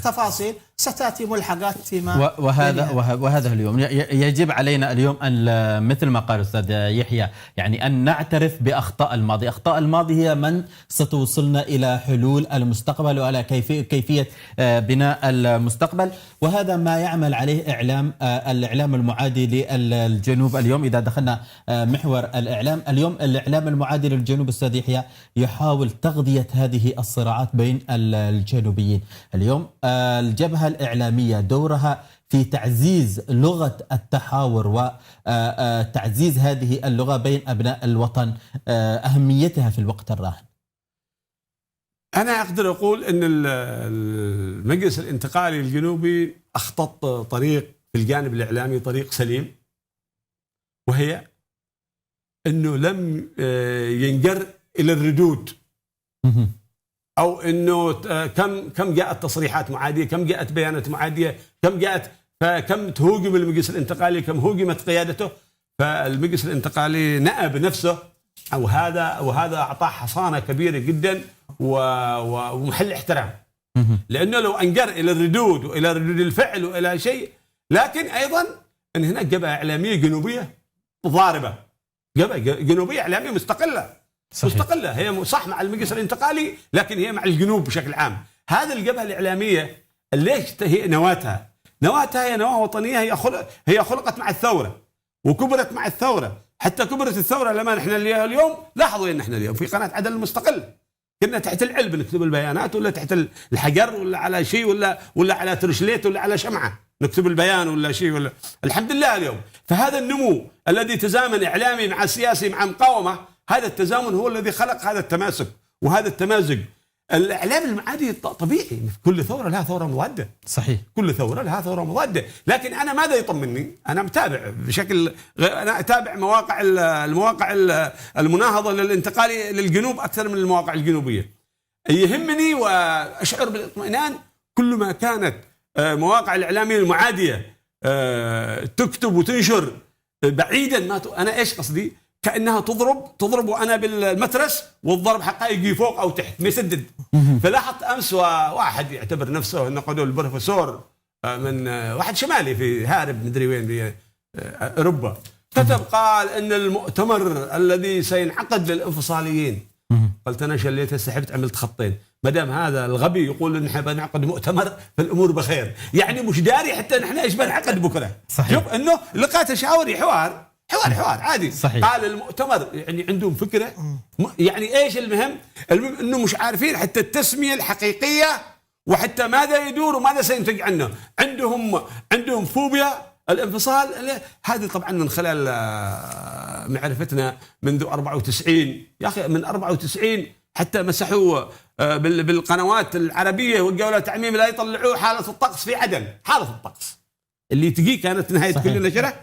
Speaker 3: تفاصيل ستأتي ملحقات فيما
Speaker 1: وهذا اليوم يجب علينا اليوم أن مثل ما قال الأستاذ يحيى، يعني أن نعترف بأخطاء الماضي. أخطاء الماضي هي من ستوصلنا إلى حلول المستقبل وعلى كيفية بناء المستقبل، وهذا ما يعمل عليه الإعلام المعادي للجنوب اليوم. إذا دخلنا محور الإعلام اليوم، الإعلام المعادي للجنوب أستاذ يحيى يحاول تغذية هذه الصراعات بين الجنوبيين. اليوم الجبهة الإعلامية دورها في تعزيز لغة التحاور وتعزيز هذه اللغة بين أبناء الوطن، أهميتها في الوقت الراهن.
Speaker 4: أنا أقدر أقول أن المجلس الانتقالي الجنوبي أخطط طريق في الجانب الإعلامي، طريق سليم، وهي أنه لم ينجر إلى الردود، أو أنه كم جاءت تصريحات معادية، كم جاءت بيانات معادية، كم تهوجم المجلس الانتقالي، كم هوجمت قيادته. فالمجلس الانتقالي نأى بنفسه، وهذا أعطاه حصانة كبيرة جدا ومحل احترام، لأنه لو أنجر إلى الردود وإلى ردود الفعل وإلى شيء، لكن أيضا أن هناك جبهة إعلامية جنوبية ضاربة، جبهة جنوبية إعلامية مستقلة. صحيح. مستقلة، هي صح مع المجلس الانتقالي لكن هي مع الجنوب بشكل عام. هذه الجبهة الإعلامية ليش هي نواتها هي نواة وطنية، هي خلقت مع الثورة وكبرت مع الثورة، حتى كبرت الثورة لما نحن اليوم لاحظوا ان احنا اليوم في قناة عدن المستقل كنا تحت العلب نكتب البيانات، ولا تحت الحجر، ولا على شيء، ولا على ترشليت، ولا على شمعة نكتب البيان ولا شيء، ولا الحمد لله اليوم. فهذا النمو الذي تزامن إعلامي مع سياسي مع مقاومة، هذا التزامن هو الذي خلق هذا التماسك وهذا التمازج. الإعلام المعادي طبيعي، كل ثورة لها ثورة مضادة.
Speaker 1: صحيح.
Speaker 4: كل ثورة لها ثورة مضادة، لكن أنا ماذا يطمني؟ أنا متابع بشكل، أنا أتابع المواقع المناهضة للانتقالي للجنوب أكثر من المواقع الجنوبية. يهمني وأشعر بالاطمئنان كل ما كانت مواقع الإعلامية المعادية تكتب وتنشر بعيدا ما أنا إيش قصدي؟ كأنها تضرب وأنا بالمترس والضرب حقها يجي فوق أو تحت ما يسدد. فلاحظت أمس واحد يعتبر نفسه أنه قدوا البروفيسور من واحد شمالي في هارب مدري وين في أوروبا، كتب قال أن المؤتمر الذي سينعقد للانفصاليين، قلت أنا شليت سحبت عملت خطين، ما دام هذا الغبي يقول ان احنا بنعقد مؤتمر فالامور بخير، يعني مش داري حتى نحن ايش بنعقد بكره.
Speaker 1: صحيح.
Speaker 4: شوف انه لقاء تشاوري حوار عادي.
Speaker 1: صحيح.
Speaker 4: قال المؤتمر يعني عندهم فكره، يعني ايش المهم انه مش عارفين حتى التسميه الحقيقيه وحتى ماذا يدور وماذا سينتج عنه. عندهم فوبيا الانفصال. هذه طبعا من خلال معرفتنا منذ 94 يا اخي، من 94 حتى مسحوا بالقنوات العربيه والجوله تعميم لا يطلعوه حاله الطقس في عدن، حاله الطقس اللي تجي كانت نهايه كل نشره،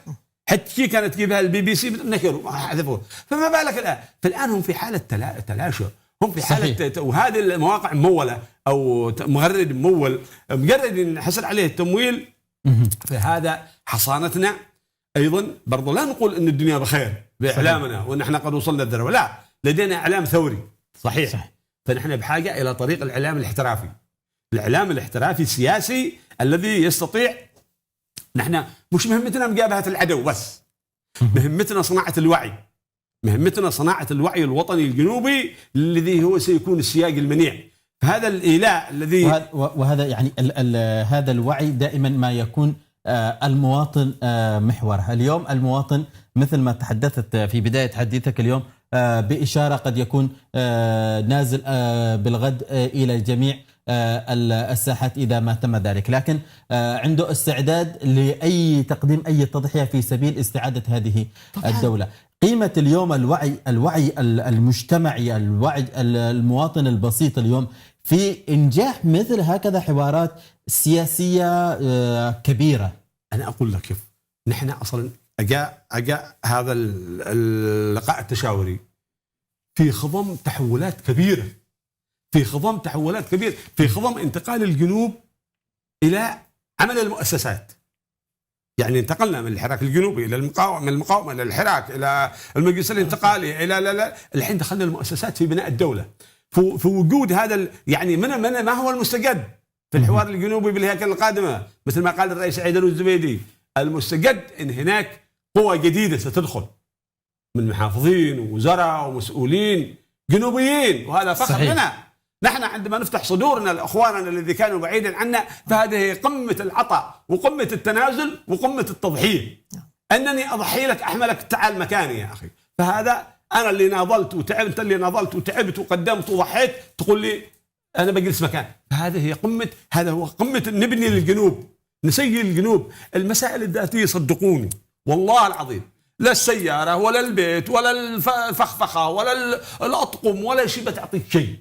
Speaker 4: حتى كانت تجيبها البي بي سي نشروا حذفوه. فما بالك الان؟ فالان هم في حاله تلاشى، هم في حاله وهذه المواقع مموله او مغرد ممول مجرد حصل عليه التمويل. فهذا حصانتنا ايضا. برضو لا نقول ان الدنيا بخير باعلامنا وان احنا قد وصلنا الذروه، لا، لدينا اعلام ثوري صحيح. فنحن بحاجه الى طريق الاعلام الاحترافي، الاعلام الاحترافي السياسي الذي يستطيع. نحن مش مهمتنا مجابهه العدو بس، مهمتنا صناعه الوعي، مهمتنا صناعه الوعي الوطني الجنوبي الذي هو سيكون السياج المنيع. هذا الإيلاء الذي
Speaker 1: وهذا يعني هذا الوعي دائما ما يكون المواطن محوره. اليوم المواطن مثل ما تحدثت في بداية حديثك اليوم بإشارة قد يكون نازل بالغد إلى جميع الساحات إذا ما تم ذلك، لكن عنده استعداد لأي تقديم أي تضحية في سبيل استعادة هذه الدولة. قيمة اليوم الوعي المجتمعي، الوعي المواطن البسيط اليوم في إنجاح مثل هكذا حوارات سياسية كبيرة.
Speaker 4: أنا أقول لك كيف نحن أصلا أجاء هذا اللقاء التشاوري في خضم تحولات كبيرة، في خضم انتقال الجنوب إلى عمل المؤسسات. يعني انتقلنا من الحراك الجنوبي إلى المقاومة، من المقاومة إلى الحراك إلى المجلس الانتقالي إلى لا الحين دخلنا المؤسسات في بناء الدولة. في وجود هذا يعني ما هو المستجد في الحوار الجنوبي بالهيكل القادمة، مثل ما قال الرئيس عيدروس الزبيدي، المستجد إن هناك قوى جديدة ستدخل من محافظين ووزراء ومسؤولين جنوبيين، وهذا فخر لنا. نحن عندما نفتح صدورنا لأخواننا الذين كانوا بعيدا عنا، فهذه قمة العطاء وقمة التنازل وقمة التضحية. أنني أضحي لك، أحملك، تعال مكاني يا أخي. فهذا أنا اللي ناضلت وتعبت، أنت اللي ناضلت وتعبت وقدمت وضحيت، تقول لي أنا بجلس مكان. فهذه هي هذا هو قمة نبني للجنوب، نسيي الجنوب. المسائل الذاتية صدقوني والله العظيم، لا السيارة ولا البيت ولا الفخفخة ولا الأطقم ولا شيء بتعطيك شيء،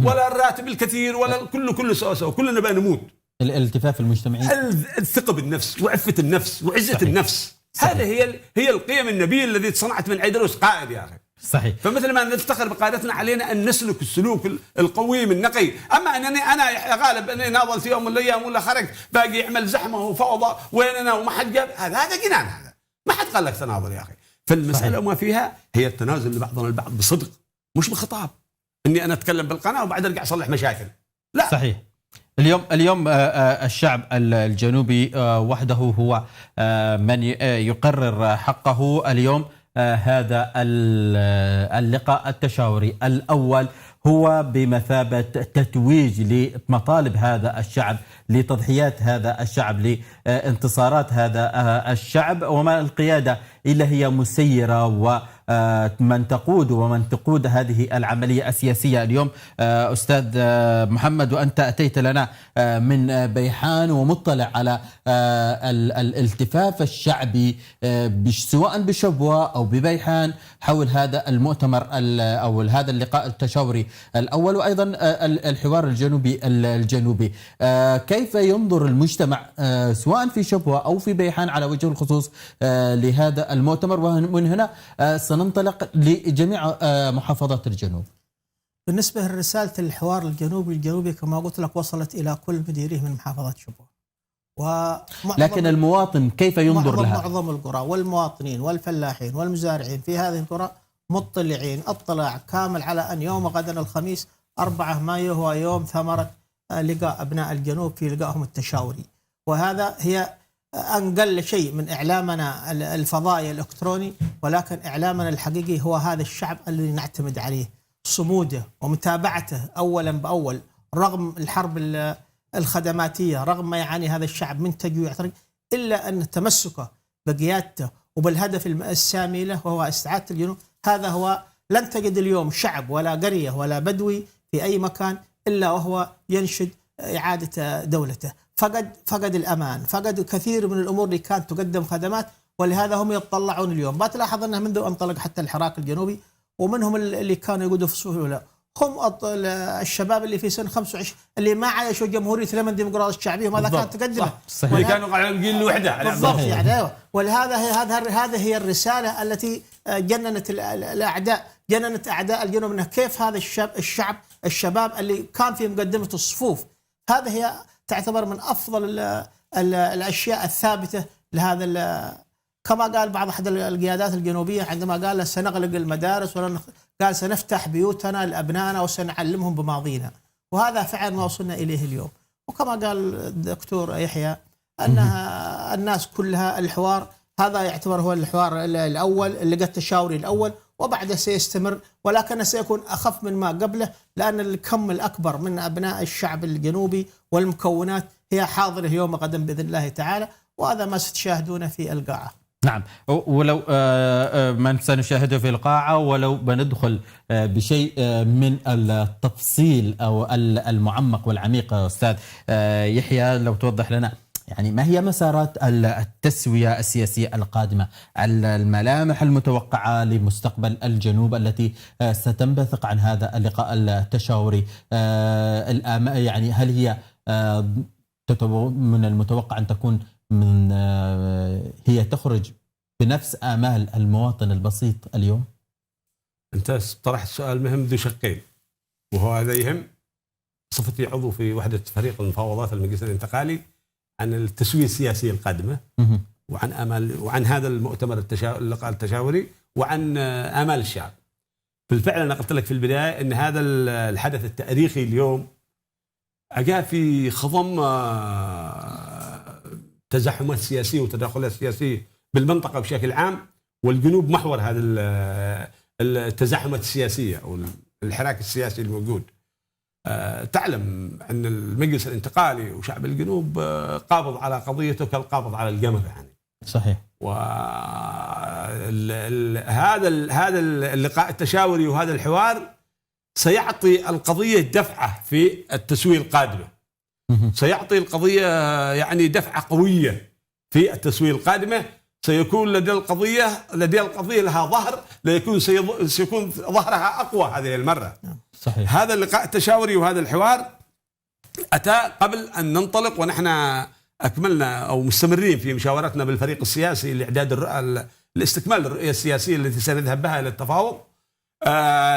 Speaker 4: ولا الراتب الكثير ولا كله سوا كلنا بقى نموت.
Speaker 1: الالتفاف المجتمعي،
Speaker 4: الثقة بالنفس وعفة النفس وعزة النفس. هذه هي القيم النبيل الذي صنعت من عيدروس قائد يا أخي.
Speaker 1: صحيح.
Speaker 4: فمثل ما نفتخر بقادتنا، علينا أن نسلك السلوك القويم النقي. أما أنني أنا يا غالب أني ناضل في يوم من الأيام ولا خرجت باقي يعمل زحمة وفوضى ويننا وما حد جاب، هذا جنان، هذا ما حد قال لك تناضل يا أخي. فالمسألة وما فيها هي التنازل لبعضنا البعض بصدق، مش بخطاب اني انا اتكلم بالقناه وبعد ارجع اصلح مشاكل. لا
Speaker 1: صحيح. اليوم الشعب الجنوبي وحده هو من يقرر حقه. اليوم هذا اللقاء التشاوري الأول هو بمثابة تتويج لمطالب هذا الشعب، لتضحيات هذا الشعب، لانتصارات هذا الشعب، وما القيادة إلا هي مسيرة ومن تقود ومن تقود هذه العملية السياسية. اليوم أستاذ محمد، وأنت أتيت لنا من بيحان ومطلع على الالتفاف الشعبي سواء بشبوة أو ببيحان حول هذا المؤتمر أو هذا اللقاء التشاوري الأول، وأيضا الحوار الجنوبي. كيف ينظر المجتمع سواء في شبوة أو في بيحان على وجه الخصوص لهذا المؤتمر؟ ومن هنا سننطلق لجميع محافظات الجنوب.
Speaker 3: بالنسبة لرسالة الحوار الجنوبي كما قلت لك وصلت إلى كل مديريه من محافظات شبوة،
Speaker 1: لكن المواطن كيف ينظر لها؟
Speaker 3: معظم القرى والمواطنين والفلاحين والمزارعين في هذه القرى مطلعين اطلاع كامل على أن يوم غدا الخميس 4 مايو هو يوم ثمرة لقاء أبناء الجنوب في لقائهم التشاوري، وهذا هي أنقل شيء من إعلامنا الفضائي الإلكتروني، ولكن إعلامنا الحقيقي هو هذا الشعب الذي نعتمد عليه، صموده ومتابعته أولا بأول رغم الحرب الخدماتية، رغم ما يعاني هذا الشعب من تجويع، إلا أن تمسكه بقيادته وبالهدف السامي له وهو استعادة الجنوب. هذا هو، لن تجد اليوم شعب ولا قرية ولا بدوي في أي مكان إلا وهو ينشد إعادة دولته. فقد الأمان، فقد كثير من الأمور اللي كانت تقدم خدمات، ولهذا هم يتطلعون اليوم. ما تلاحظ أنه منذ انطلق حتى الحراك الجنوبي ومنهم اللي كانوا يقودوا في الصفوف الأولى هم الشباب اللي في سن 25 اللي ما عايشوا جمهورية لمن ديمقراطية الشعبية، وماذا كانت تقدمه؟
Speaker 4: اللي كانوا قاعدين يقولوا الوحدة
Speaker 3: بالضبط يعني. أيوه، ولهذا هذه هي الرسالة التي جننت الأعداء، جننت أعداء الجنوب، أنه كيف هذا الشباب اللي كان في مقدمة الصفوف. هذه هي تعتبر من أفضل الأشياء الثابتة لهذا. كما قال بعض أحد القيادات الجنوبية عندما قال سنغلق المدارس قال سنفتح بيوتنا لأبنائنا وسنعلمهم بماضينا، وهذا فعلا ما وصلنا إليه اليوم. وكما قال الدكتور يحيى أنها الناس كلها الحوار هذا يعتبر هو الحوار الأول، اللقاء التشاوري الأول، وبعده سيستمر، ولكن سيكون أخف من ما قبله، لأن الكم الأكبر من أبناء الشعب الجنوبي والمكونات هي حاضرة يوم غدا بإذن الله تعالى، وهذا ما ستشاهدونه في القاعة.
Speaker 1: نعم، ولو من سنشاهده في القاعة، ولو بندخل بشيء من التفصيل أو المعمق والعميق أستاذ يحيى، لو توضح لنا يعني ما هي مسارات التسوية السياسية القادمة، الملامح المتوقعة لمستقبل الجنوب التي ستنبثق عن هذا اللقاء التشاوري، يعني هل هي من المتوقع أن تكون هي تخرج بنفس آمال المواطن البسيط اليوم؟
Speaker 4: أنت طرحت سؤال مهم ذو شقين، وهو هذا يهم صفتي عضو في وحدة فريق المفاوضات المجلس الانتقالي عن التسوية السياسية القادمة، وعن آمال، وعن هذا المؤتمر اللقاء التشاوري، وعن آمال الشعب. بالفعل أنا قلت لك في البداية أن هذا الحدث التاريخي اليوم جاء في خضم تزاحمات سياسية وتداخلات سياسية بالمنطقة بشكل عام، والجنوب محور هذا التزاحمات السياسية أو الحراك السياسي الموجود. تعلم أن المجلس الانتقالي وشعب الجنوب قابض على قضيته كالقابض على الجمر يعني.
Speaker 1: صحيح.
Speaker 4: هذا اللقاء التشاوري وهذا الحوار سيعطي القضية دفعة في التسوية القادمة، سيعطي القضية يعني دفعة قوية في التسوية القادمة. سيكون لدى القضية لها ظهر، سيكون ظهرها أقوى هذه المرة.
Speaker 1: صحيح.
Speaker 4: هذا اللقاء التشاوري وهذا الحوار أتى قبل أن ننطلق، ونحن أكملنا أو مستمرين في مشاورتنا بالفريق السياسي لإعداد لاستكمال الرؤية السياسية التي سنذهب بها إلى التفاوض.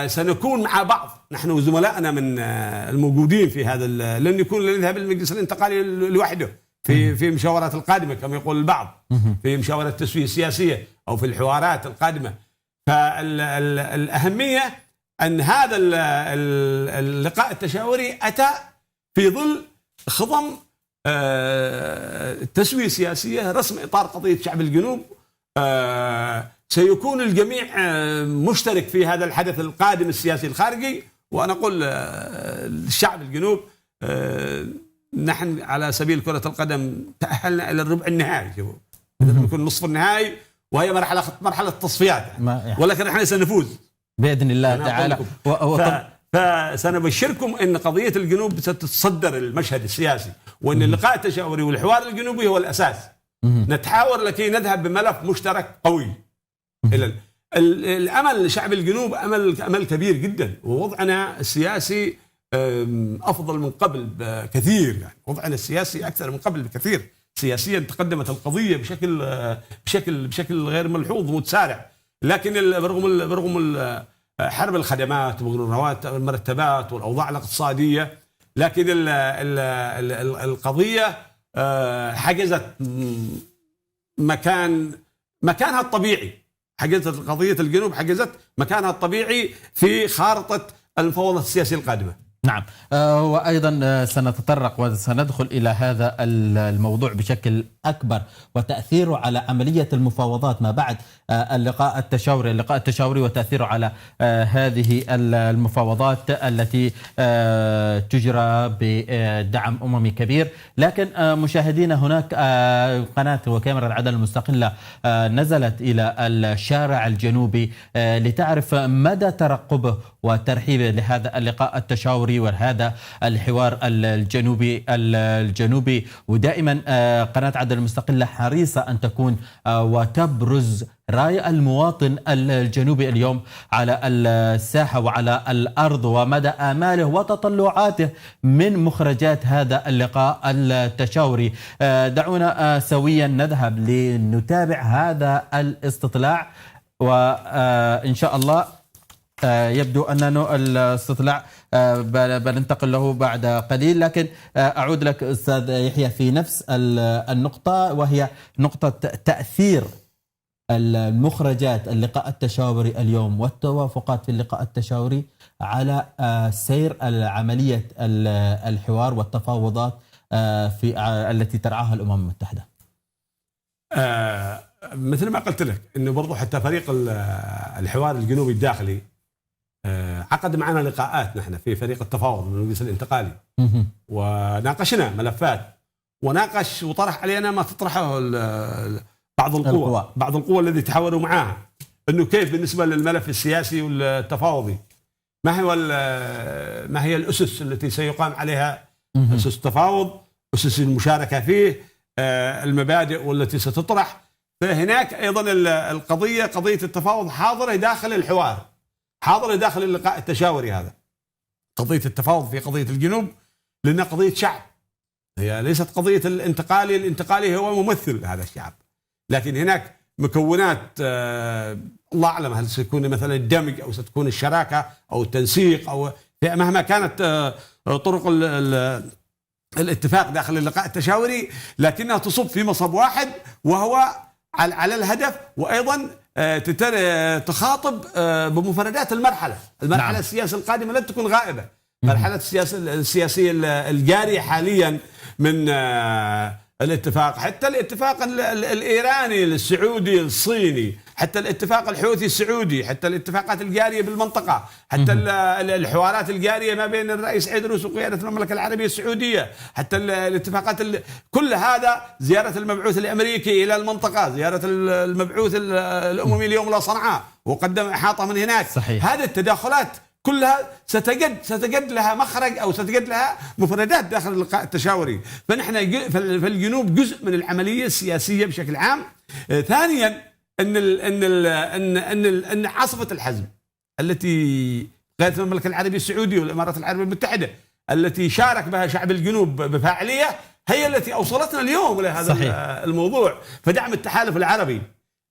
Speaker 4: سنكون مع بعض نحن وزملائنا من الموجودين في هذا، لن يكون نذهب المجلس الانتقالي لوحده في مشاورات القادمة كما يقول البعض، في مشاورات التسوية السياسية أو في الحوارات القادمة. فالأهمية أن هذا اللقاء التشاوري أتى في ظل خضم تسوية سياسية، رسم إطار قضية شعب الجنوب. سيكون الجميع مشترك في هذا الحدث القادم السياسي الخارجي. وأنا أقول الشعب الجنوب، نحن على سبيل كرة القدم تأهلنا إلى الربع النهائي، يكون نصف النهائي، وهي مرحلة تصفيات، ولكن نحن سنفوز
Speaker 1: بإذن الله تعالى.
Speaker 4: فسنبشركم أن قضية الجنوب ستتصدر المشهد السياسي، وأن اللقاء التشاوري والحوار الجنوبي هو الأساس. نتحاور لكي نذهب بملف مشترك قوي. الأمل لشعب الجنوب أمل كبير جدا، ووضعنا السياسي أفضل من قبل بكثير. يعني وضعنا السياسي أكثر من قبل بكثير. سياسيا تقدمت القضية بشكل غير ملحوظ ومتسارع، لكن برغم حرب الخدمات وبرغم المرتبات والأوضاع الاقتصادية، لكن القضية حجزت مكانها الطبيعي. قضية الجنوب حجزت مكانها الطبيعي في خارطة المفاوضات السياسية القادمة.
Speaker 1: نعم، وأيضا سنتطرق وسندخل إلى هذا الموضوع بشكل أكبر، وتأثيره على عملية المفاوضات ما بعد اللقاء التشاوري وتأثيره على هذه المفاوضات التي تجرى بدعم أممي كبير. لكن مشاهدينا، هناك قناة وكاميرا العدن المستقلة نزلت إلى الشارع الجنوبي لتعرف مدى ترقبه وترحيبه لهذا اللقاء التشاوري وهذا الحوار الجنوبي. ودائما قناة عدن المستقلة حريصة أن تكون وتبرز رأي المواطن الجنوبي اليوم على الساحة وعلى الأرض، ومدى آماله وتطلعاته من مخرجات هذا اللقاء التشاوري. دعونا سويا نذهب لنتابع هذا الاستطلاع، وإن شاء الله يبدو أننا الاستطلاع بننتقل له بعد قليل. لكن أعود لك أستاذ يحيى في نفس النقطة، وهي نقطة تأثير المخرجات اللقاء التشاوري اليوم والتوافقات في اللقاء التشاوري على سير عملية الحوار والتفاوضات التي ترعاها الأمم المتحدة.
Speaker 4: مثل ما قلت لك أنه برضو حتى فريق الحوار الجنوبي الداخلي عقد معنا لقاءات نحن في فريق التفاوض من المجلس الانتقالي، وناقشنا ملفات، وناقش وطرح علينا ما تطرحه بعض القوى الذي تحاوروا معها، انه كيف بالنسبه للملف السياسي والتفاوضي ما هي الاسس التي سيقام عليها اسس التفاوض، اسس المشاركه فيه، المبادئ والتي ستطرح. فهناك ايضا قضيه التفاوض حاضره داخل الحوار، حاضره داخل اللقاء التشاوري. هذا قضيه التفاوض في قضيه الجنوب لانها قضيه شعب، هي ليست قضيه الانتقالي هو ممثل هذا الشعب، لكن هناك مكونات الله اعلم هل ستكون مثلا الدمج او ستكون الشراكه او التنسيق او مهما كانت طرق الاتفاق داخل اللقاء التشاوري، لكنها تصب في مصب واحد وهو على الهدف، وايضا تخاطب بمفردات المرحله نعم. السياسيه القادمه لن تكون غائبه. مرحله السياسيه الجاريه حاليا من الاتفاق، حتى الاتفاق الإيراني السعودي الصيني، حتى الاتفاق الحوثي السعودي، حتى الاتفاقات الجارية بالمنطقة، حتى الحوارات الجارية ما بين الرئيس عيدروس وقيادة المملكة العربية السعودية، حتى الاتفاقات كل هذا، زيارة المبعوث الأمريكي إلى المنطقة، زيارة المبعوث الأممي اليوم إلى صنعاء وقدم إحاطة من هناك.
Speaker 1: صحيح.
Speaker 4: هذه التداخلات كلها ستجد لها مخرج أو ستجد لها مفردات داخل اللقاء التشاوري. فنحن في الجنوب جزء من العملية السياسية بشكل عام. ثانيا أن عاصفة الحزم التي قيادة المملكة العربية السعودية والإمارات العربية المتحدة التي شارك بها شعب الجنوب بفاعلية هي التي أوصلتنا اليوم إلى هذا الموضوع. فدعم التحالف العربي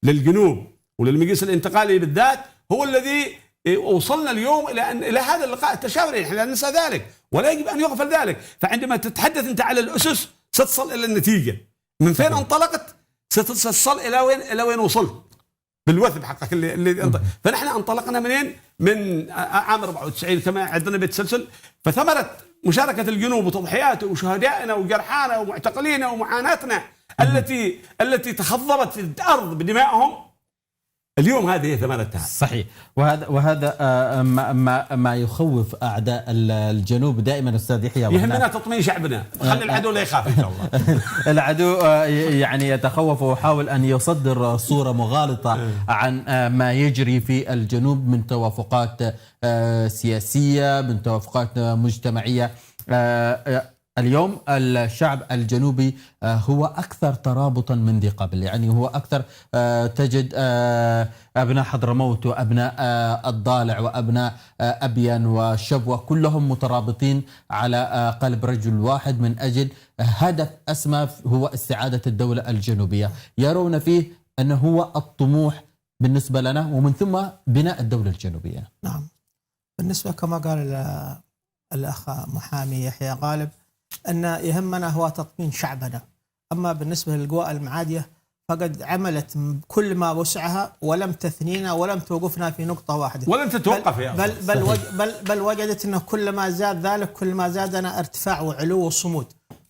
Speaker 4: للجنوب وللمجلس الانتقالي بالذات هو الذي وصلنا اليوم إلى هذا اللقاء التشاوري. نحن لا ننسى ذلك ولا يجب أن يغفل ذلك. فعندما تتحدث أنت على الأسس ستصل إلى النتيجة. من فين انطلقت ستصل إلى وين وصلت. بالوثب حقك اللي فنحن انطلقنا منين؟ من عام 94 كما عندنا بالتسلسل. فثمرة مشاركة الجنوب وتضحياته وشهدائنا وجرحانا ومعتقلينا ومعاناتنا التي تخضبت الارض بدمائهم، اليوم هذه هي ثمرتها.
Speaker 1: صحيح. وهذا ما يخوف اعداء الجنوب دائما استاذ يحيى.
Speaker 4: يهمنا تطمين شعبنا، خلي العدو لا يخاف ان شاء الله.
Speaker 1: العدو يعني يتخوف ويحاول ان يصدر صوره مغالطه عن ما يجري في الجنوب من توافقات سياسيه، من توافقات مجتمعيه. اليوم الشعب الجنوبي هو أكثر ترابطا من ذي قبل، يعني هو أكثر تجد أبناء حضرموت وأبناء الضالع وأبناء أبين وشبوة كلهم مترابطين على قلب رجل واحد من أجل هدف أسمى هو استعادة الدولة الجنوبية، يرون فيه أنه هو الطموح بالنسبة لنا ومن ثم بناء الدولة الجنوبية.
Speaker 3: نعم، بالنسبة كما قال الأخ محامي يحيى غالب أن يهمنا هو تطمين شعبنا. أما بالنسبة للقوى المعادية فقد عملت كل ما وسعها ولم تثنينا ولم توقفنا في نقطة واحدة،
Speaker 4: ولن تتوقف يا
Speaker 3: بل وجدت أنه كل ما زاد ذلك كل ما زادنا ارتفاع وعلو وصمود،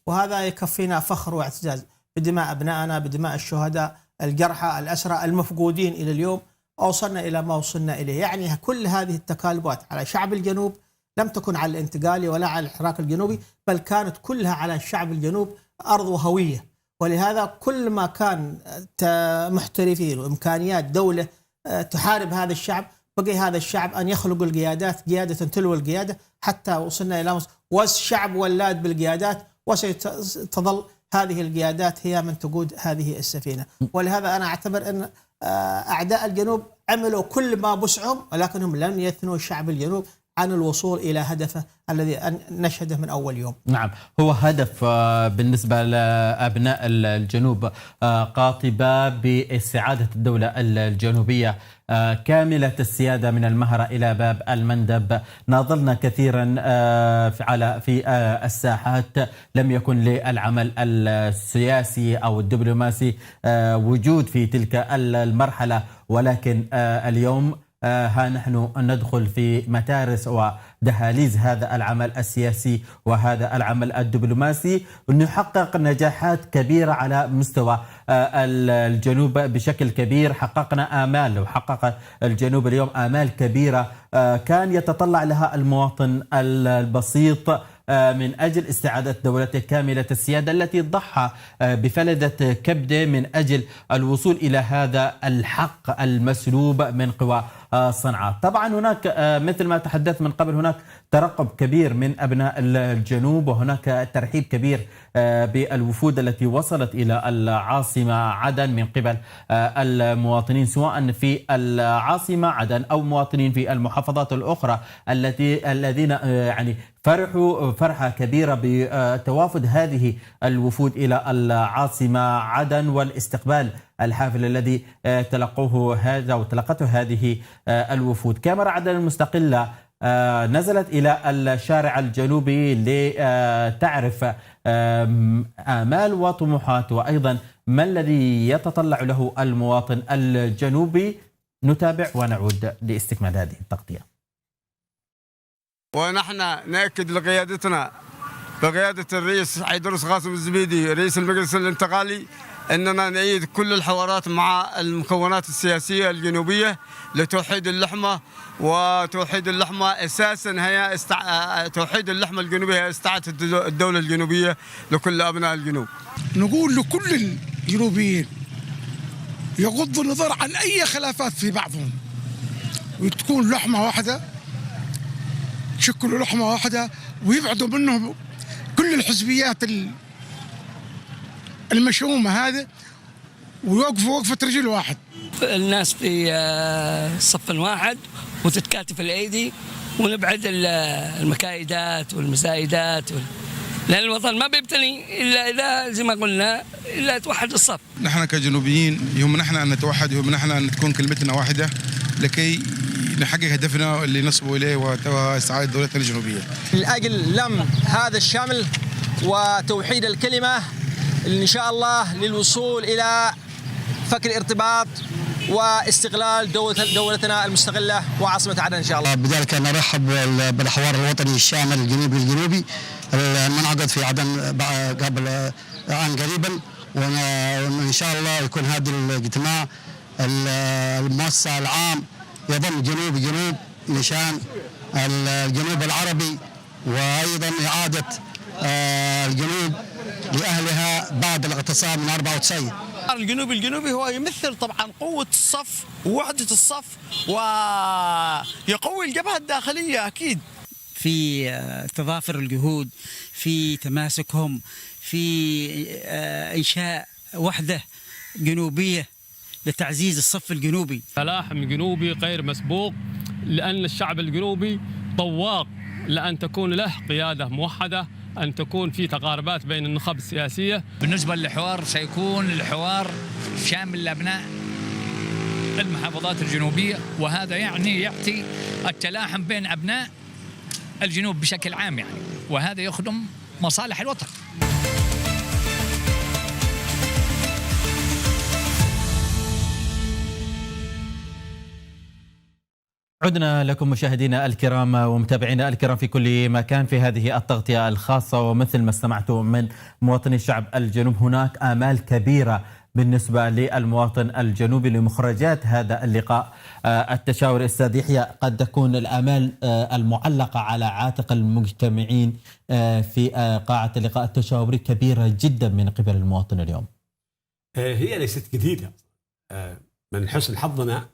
Speaker 3: وهذا يكفينا فخر واعتزاز بدماء أبنائنا، بدماء الشهداء، الجرحى، الأسرى، المفقودين إلى اليوم، أوصلنا إلى ما وصلنا إليه. يعني كل هذه التكالبات على شعب الجنوب لم تكن على الانتقالي ولا على الحراك الجنوبي، بل كانت كلها على الشعب الجنوب أرض وهوية. ولهذا كل ما كان محترفين وإمكانيات دولة تحارب هذا الشعب، بقي هذا الشعب أن يخلق القيادات قيادة تلو القيادة حتى وصلنا إلى مصر، والشعب ولاد بالقيادات، وستظل هذه القيادات هي من تقود هذه السفينة. ولهذا أنا أعتبر أن أعداء الجنوب عملوا كل ما بسعهم، ولكنهم لم يثنوا شعب الجنوب عن الوصول إلى هدفه الذي نشهده من أول يوم.
Speaker 1: نعم، هو هدف بالنسبة لأبناء الجنوب قاطبة باستعادة الدولة الجنوبية كاملة السيادة من المهرة إلى باب المندب. ناضلنا كثيرا في الساحات، لم يكن للعمل السياسي أو الدبلوماسي وجود في تلك المرحلة، ولكن اليوم ها نحن ندخل في متارس ودهاليز هذا العمل السياسي وهذا العمل الدبلوماسي، ونحقق نجاحات كبيرة على مستوى الجنوب بشكل كبير. حققنا آمال، وحقق الجنوب اليوم آمال كبيرة كان يتطلع لها المواطن البسيط من أجل استعادة دولته كاملة السيادة التي ضحى بفلذة كبده من أجل الوصول إلى هذا الحق المسلوب من قوى صنعاء. طبعا هناك مثل ما تحدثت من قبل هناك ترقب كبير من أبناء الجنوب، وهناك ترحيب كبير بالوفود التي وصلت إلى العاصمة عدن من قبل المواطنين، سواء في العاصمة عدن أو مواطنين في المحافظات الأخرى الذين يعني فرحوا فرحة كبيرة بتوافد هذه الوفود إلى العاصمة عدن والاستقبال الحافل الذي تلقته هذه الوفود. كاميرا عدن المستقلة نزلت إلى الشارع الجنوبي لتعرف آمال وطموحات وأيضا ما الذي يتطلع له المواطن الجنوبي. نتابع ونعود لاستكمال هذه التغطية.
Speaker 5: ونحن نأكد لقيادتنا بقيادة الرئيس عيدروس قاسم الزبيدي رئيس المجلس الانتقالي أننا نعيد كل الحوارات مع المكونات السياسية الجنوبية لتوحيد اللحمة، وتوحيد اللحمة أساسا هي توحيد اللحمة الجنوبية هي استعادة الدولة الجنوبية لكل أبناء الجنوب.
Speaker 6: نقول لكل الجنوبيين يغض النظر عن أي خلافات في بعضهم، وتكون لحمة واحدة، تشكلوا لحمة واحدة، ويبعدوا منهم كل الحزبيات المشؤومة هذه، ويوقفوا وقفة رجل واحد.
Speaker 7: الناس في صف واحد وتتكاتف الأيدي، ونبعد المكايدات والمزايدات لأن الوطن ما بيبتني إلا إذا زي ما قلنا إلا توحد الصف.
Speaker 8: نحن كجنوبيين يهمنا نحن أن نتوحد، يهمنا نحن أن تكون كلمتنا واحدة لكي نحقق هدفنا اللي نصبوا إليه وهو استعادة دولتنا الجنوبية.
Speaker 9: من أجل لم هذا الشمل وتوحيد الكلمة إن شاء الله للوصول إلى فك الارتباط واستقلال دولتنا المستقلة وعاصمة عدن إن شاء الله.
Speaker 10: بذلك نرحب بالحوار الوطني الشامل الجنوبي المنعقد في عدن قبل عام قريبا، وإن شاء الله يكون هذا الاجتماع الموسع العام يضم جنوب نشان الجنوب العربي، وأيضا إعادة الجنوب لأهلها بعد الاغتصاب من 94.
Speaker 11: الجنوبي هو يمثل طبعا قوة الصف ووحدة الصف، ويقوي الجبهة الداخلية أكيد
Speaker 12: في تضافر الجهود، في تماسكهم، في إنشاء وحدة جنوبية لتعزيز الصف الجنوبي.
Speaker 13: تلاحم جنوبي غير مسبوق، لأن الشعب الجنوبي طواق لأن تكون له قيادة موحدة، أن تكون في تقاربات بين النخب السياسية.
Speaker 14: بالنسبة للحوار سيكون الحوار شامل لأبناء المحافظات الجنوبية، وهذا يعني يعطي التلاحم بين أبناء الجنوب بشكل عام يعني، وهذا يخدم مصالح الوطن.
Speaker 1: عدنا لكم مشاهدينا الكرام ومتابعينا الكرام في كل مكان في هذه التغطية الخاصة. ومثل ما استمعتم من مواطني الشعب الجنوب، هناك آمال كبيرة بالنسبة للمواطن الجنوبي لمخرجات هذا اللقاء التشاوري. أستاذ يحيى، قد تكون الآمال المعلقة على عاتق المجتمعين في قاعة اللقاء التشاوري كبيرة جدا من قبل المواطن اليوم.
Speaker 4: هي ليست جديدة. من حسن حظنا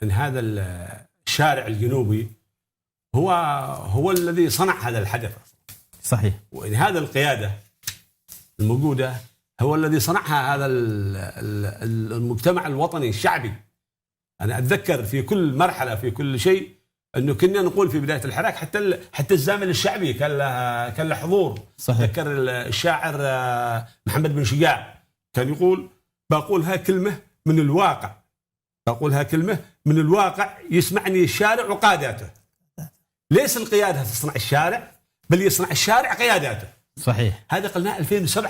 Speaker 4: أن هذا الشارع الجنوبي هو الذي صنع هذا الحدث.
Speaker 1: صحيح.
Speaker 4: وإن هذا القيادة الموجودة هو الذي صنعها هذا المجتمع الوطني الشعبي. أنا أتذكر في كل مرحلة في كل شيء أنه كنا نقول في بداية الحراك حتى الزامل الشعبي كان له حضور.
Speaker 1: صحيح.
Speaker 4: أتذكر الشاعر محمد بن شجاع كان يقول: بقولها كلمة من الواقع، بقولها كلمة من الواقع يسمعني الشارع وقاداته. ليس القيادة تصنع الشارع، بل يصنع الشارع قياداته.
Speaker 1: صحيح.
Speaker 4: هذا قلناه 2007،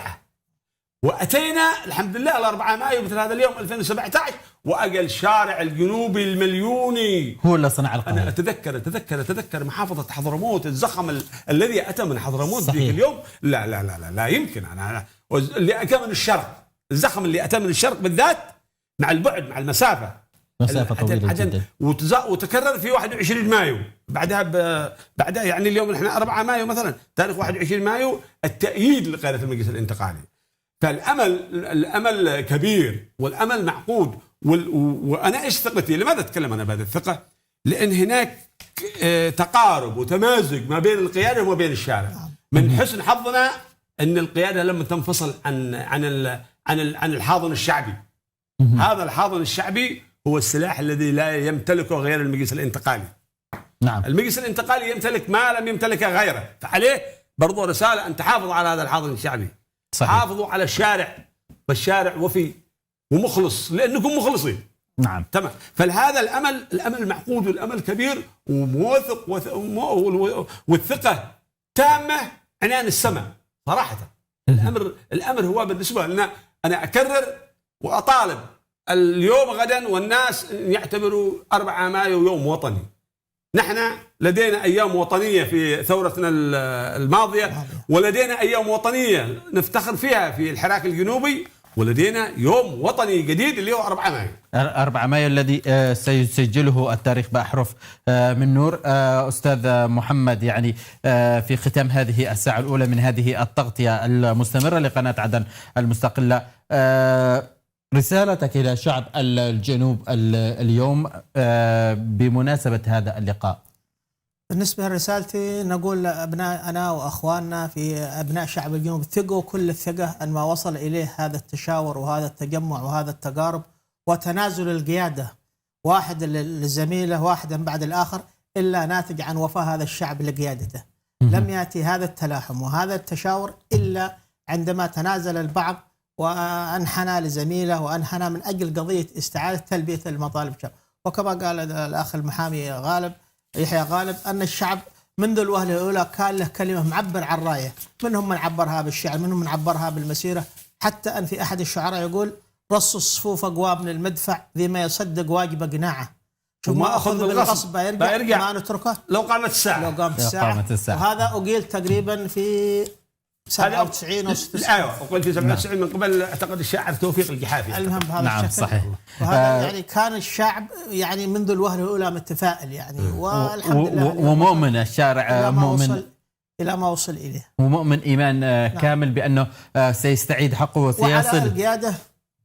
Speaker 4: وأتينا الحمد لله على 4 مايو مثل هذا اليوم 2017 وأجى الشارع الجنوبي المليوني
Speaker 1: هو اللي صنع القانون.
Speaker 4: أنا أتذكر محافظة حضرموت، الزخم الذي أتى من حضرموت ذيك اليوم. لا يمكن. أنا اللي أتى من الشرق، الزخم اللي أتى من الشرق بالذات مع البعد مع المسافة
Speaker 1: طويلة جدا،
Speaker 4: وتكرر في 21 مايو بعدها يعني اليوم نحن 4 مايو مثلا، تاريخ 21 مايو التأييد لقيادة المجلس الانتقالي. فالأمل كبير والأمل معقود. وأنا إيش ثقتي؟ لماذا أتكلم أنا بهذه الثقة؟ لأن هناك تقارب وتمازج ما بين القيادة وما بين الشارع. من حسن حظنا أن القيادة لم تنفصل عن الحاضن الشعبي. هذا الحاضن الشعبي هو السلاح الذي لا يمتلكه غير المجلس الانتقالي.
Speaker 1: نعم.
Speaker 4: المجلس الانتقالي يمتلك ما لم يمتلكه غيره، فعليه برضو رسالة أن تحافظوا على هذا الحاضن الشعبي.
Speaker 1: صحيح.
Speaker 4: حافظوا على الشارع، والشارع وفي ومخلص لأنكم مخلصين.
Speaker 1: نعم.
Speaker 4: تمام. فهذا الأمل معقود والأمل كبير وموثق والثقة تامة عنان السماء صراحة. الأمر هو بالنسبة لنا، أنا أكرر وأطالب اليوم غدا والناس يعتبروا 4 مايو يوم وطني. نحن لدينا أيام وطنية في ثورتنا الماضية، ولدينا أيام وطنية نفتخر فيها في الحراك الجنوبي، ولدينا يوم وطني جديد اللي هو 4 مايو.
Speaker 1: 4 مايو الذي سيسجله التاريخ بأحرف من نور. أستاذ محمد، يعني في ختام هذه الساعة الأولى من هذه التغطية المستمرة لقناة عدن المستقلة، رسالتك إلى شعب الجنوب اليوم بمناسبة هذا اللقاء.
Speaker 3: بالنسبة لرسالتي نقول لأبنائنا وأخواننا في أبناء شعب الجنوب: ثقوا كل الثقة أن ما وصل إليه هذا التشاور وهذا التجمع وهذا التقارب وتنازل القيادة واحد للزميله واحدا بعد الآخر إلا ناتج عن وفاء هذا الشعب لقيادته. لم يأتي هذا التلاحم وهذا التشاور إلا عندما تنازل البعض وأنحنى لزميله وأنحنى من أجل قضية استعادة تلبية المطالب الشعب. وكما قال الأخ المحامي يحيى غالب أن الشعب منذ الوهلة الأولى كان له كلمة معبر عن راية، منهم من عبرها بالشعر، منهم من عبرها بالمسيرة، حتى أن في أحد الشعراء يقول: رص الصفوف أقوى من المدفع، ذي ما يصدق واجب قناعه. شوف
Speaker 4: وما
Speaker 3: ما أخذ بالغصب بيرجع ما نتركه
Speaker 4: لو قامت الساعة.
Speaker 3: وهذا أقيل تقريبا في 97 أو 96.
Speaker 4: ايوه وقلت في 97 من قبل اعتقد الشاعر توفيق الجحافي.
Speaker 3: المهم بهذا
Speaker 1: نعم
Speaker 3: الشكل.
Speaker 1: صحيح.
Speaker 3: وهذا يعني كان الشعب يعني منذ الوهلة الأولى متفائل يعني، والحمد لله
Speaker 1: ومؤمن الشارع مؤمن
Speaker 3: إلى ما وصل إليه،
Speaker 1: ومؤمن إيمان كامل بأنه سيستعيد حقه وسيصل.
Speaker 3: وعلى القيادة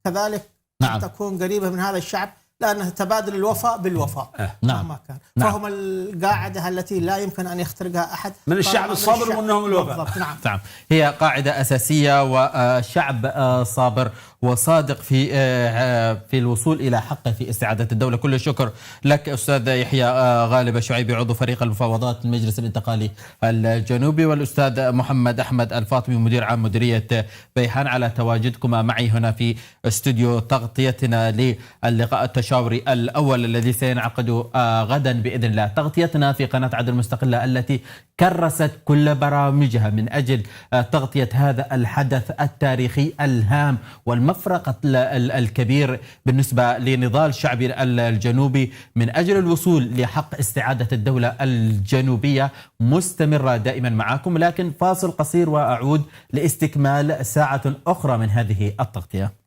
Speaker 3: كذلك أن تكون قريبة من هذا الشعب، لأنه تبادل الوفاء بالوفاء مهما كان. فهم القاعدة التي لا يمكن أن يخترقها أحد
Speaker 4: من الشعب الصابر ومنهم الوفاء.
Speaker 1: نعم هي قاعدة أساسية، وشعب صابر وصادق في الوصول إلى حقه في استعادة الدولة. كل الشكر لك أستاذ يحيى غالب الشعيبي عضو فريق المفاوضات المجلس الانتقالي الجنوبي، والأستاذ محمد أحمد الفاطمي مدير عام مديرية بيحان على تواجدكما معي هنا في استوديو تغطيتنا للقاء التشاوري الأول الذي سينعقد غدا بإذن الله. تغطيتنا في قناة عدن المستقلة التي كرست كل برامجها من أجل تغطية هذا الحدث التاريخي الهام والمفرقة الكبير بالنسبة لنضال الشعب الجنوبي من أجل الوصول لحق استعادة الدولة الجنوبية مستمرة دائما معكم. لكن فاصل قصير وأعود لاستكمال ساعة أخرى من هذه التغطية.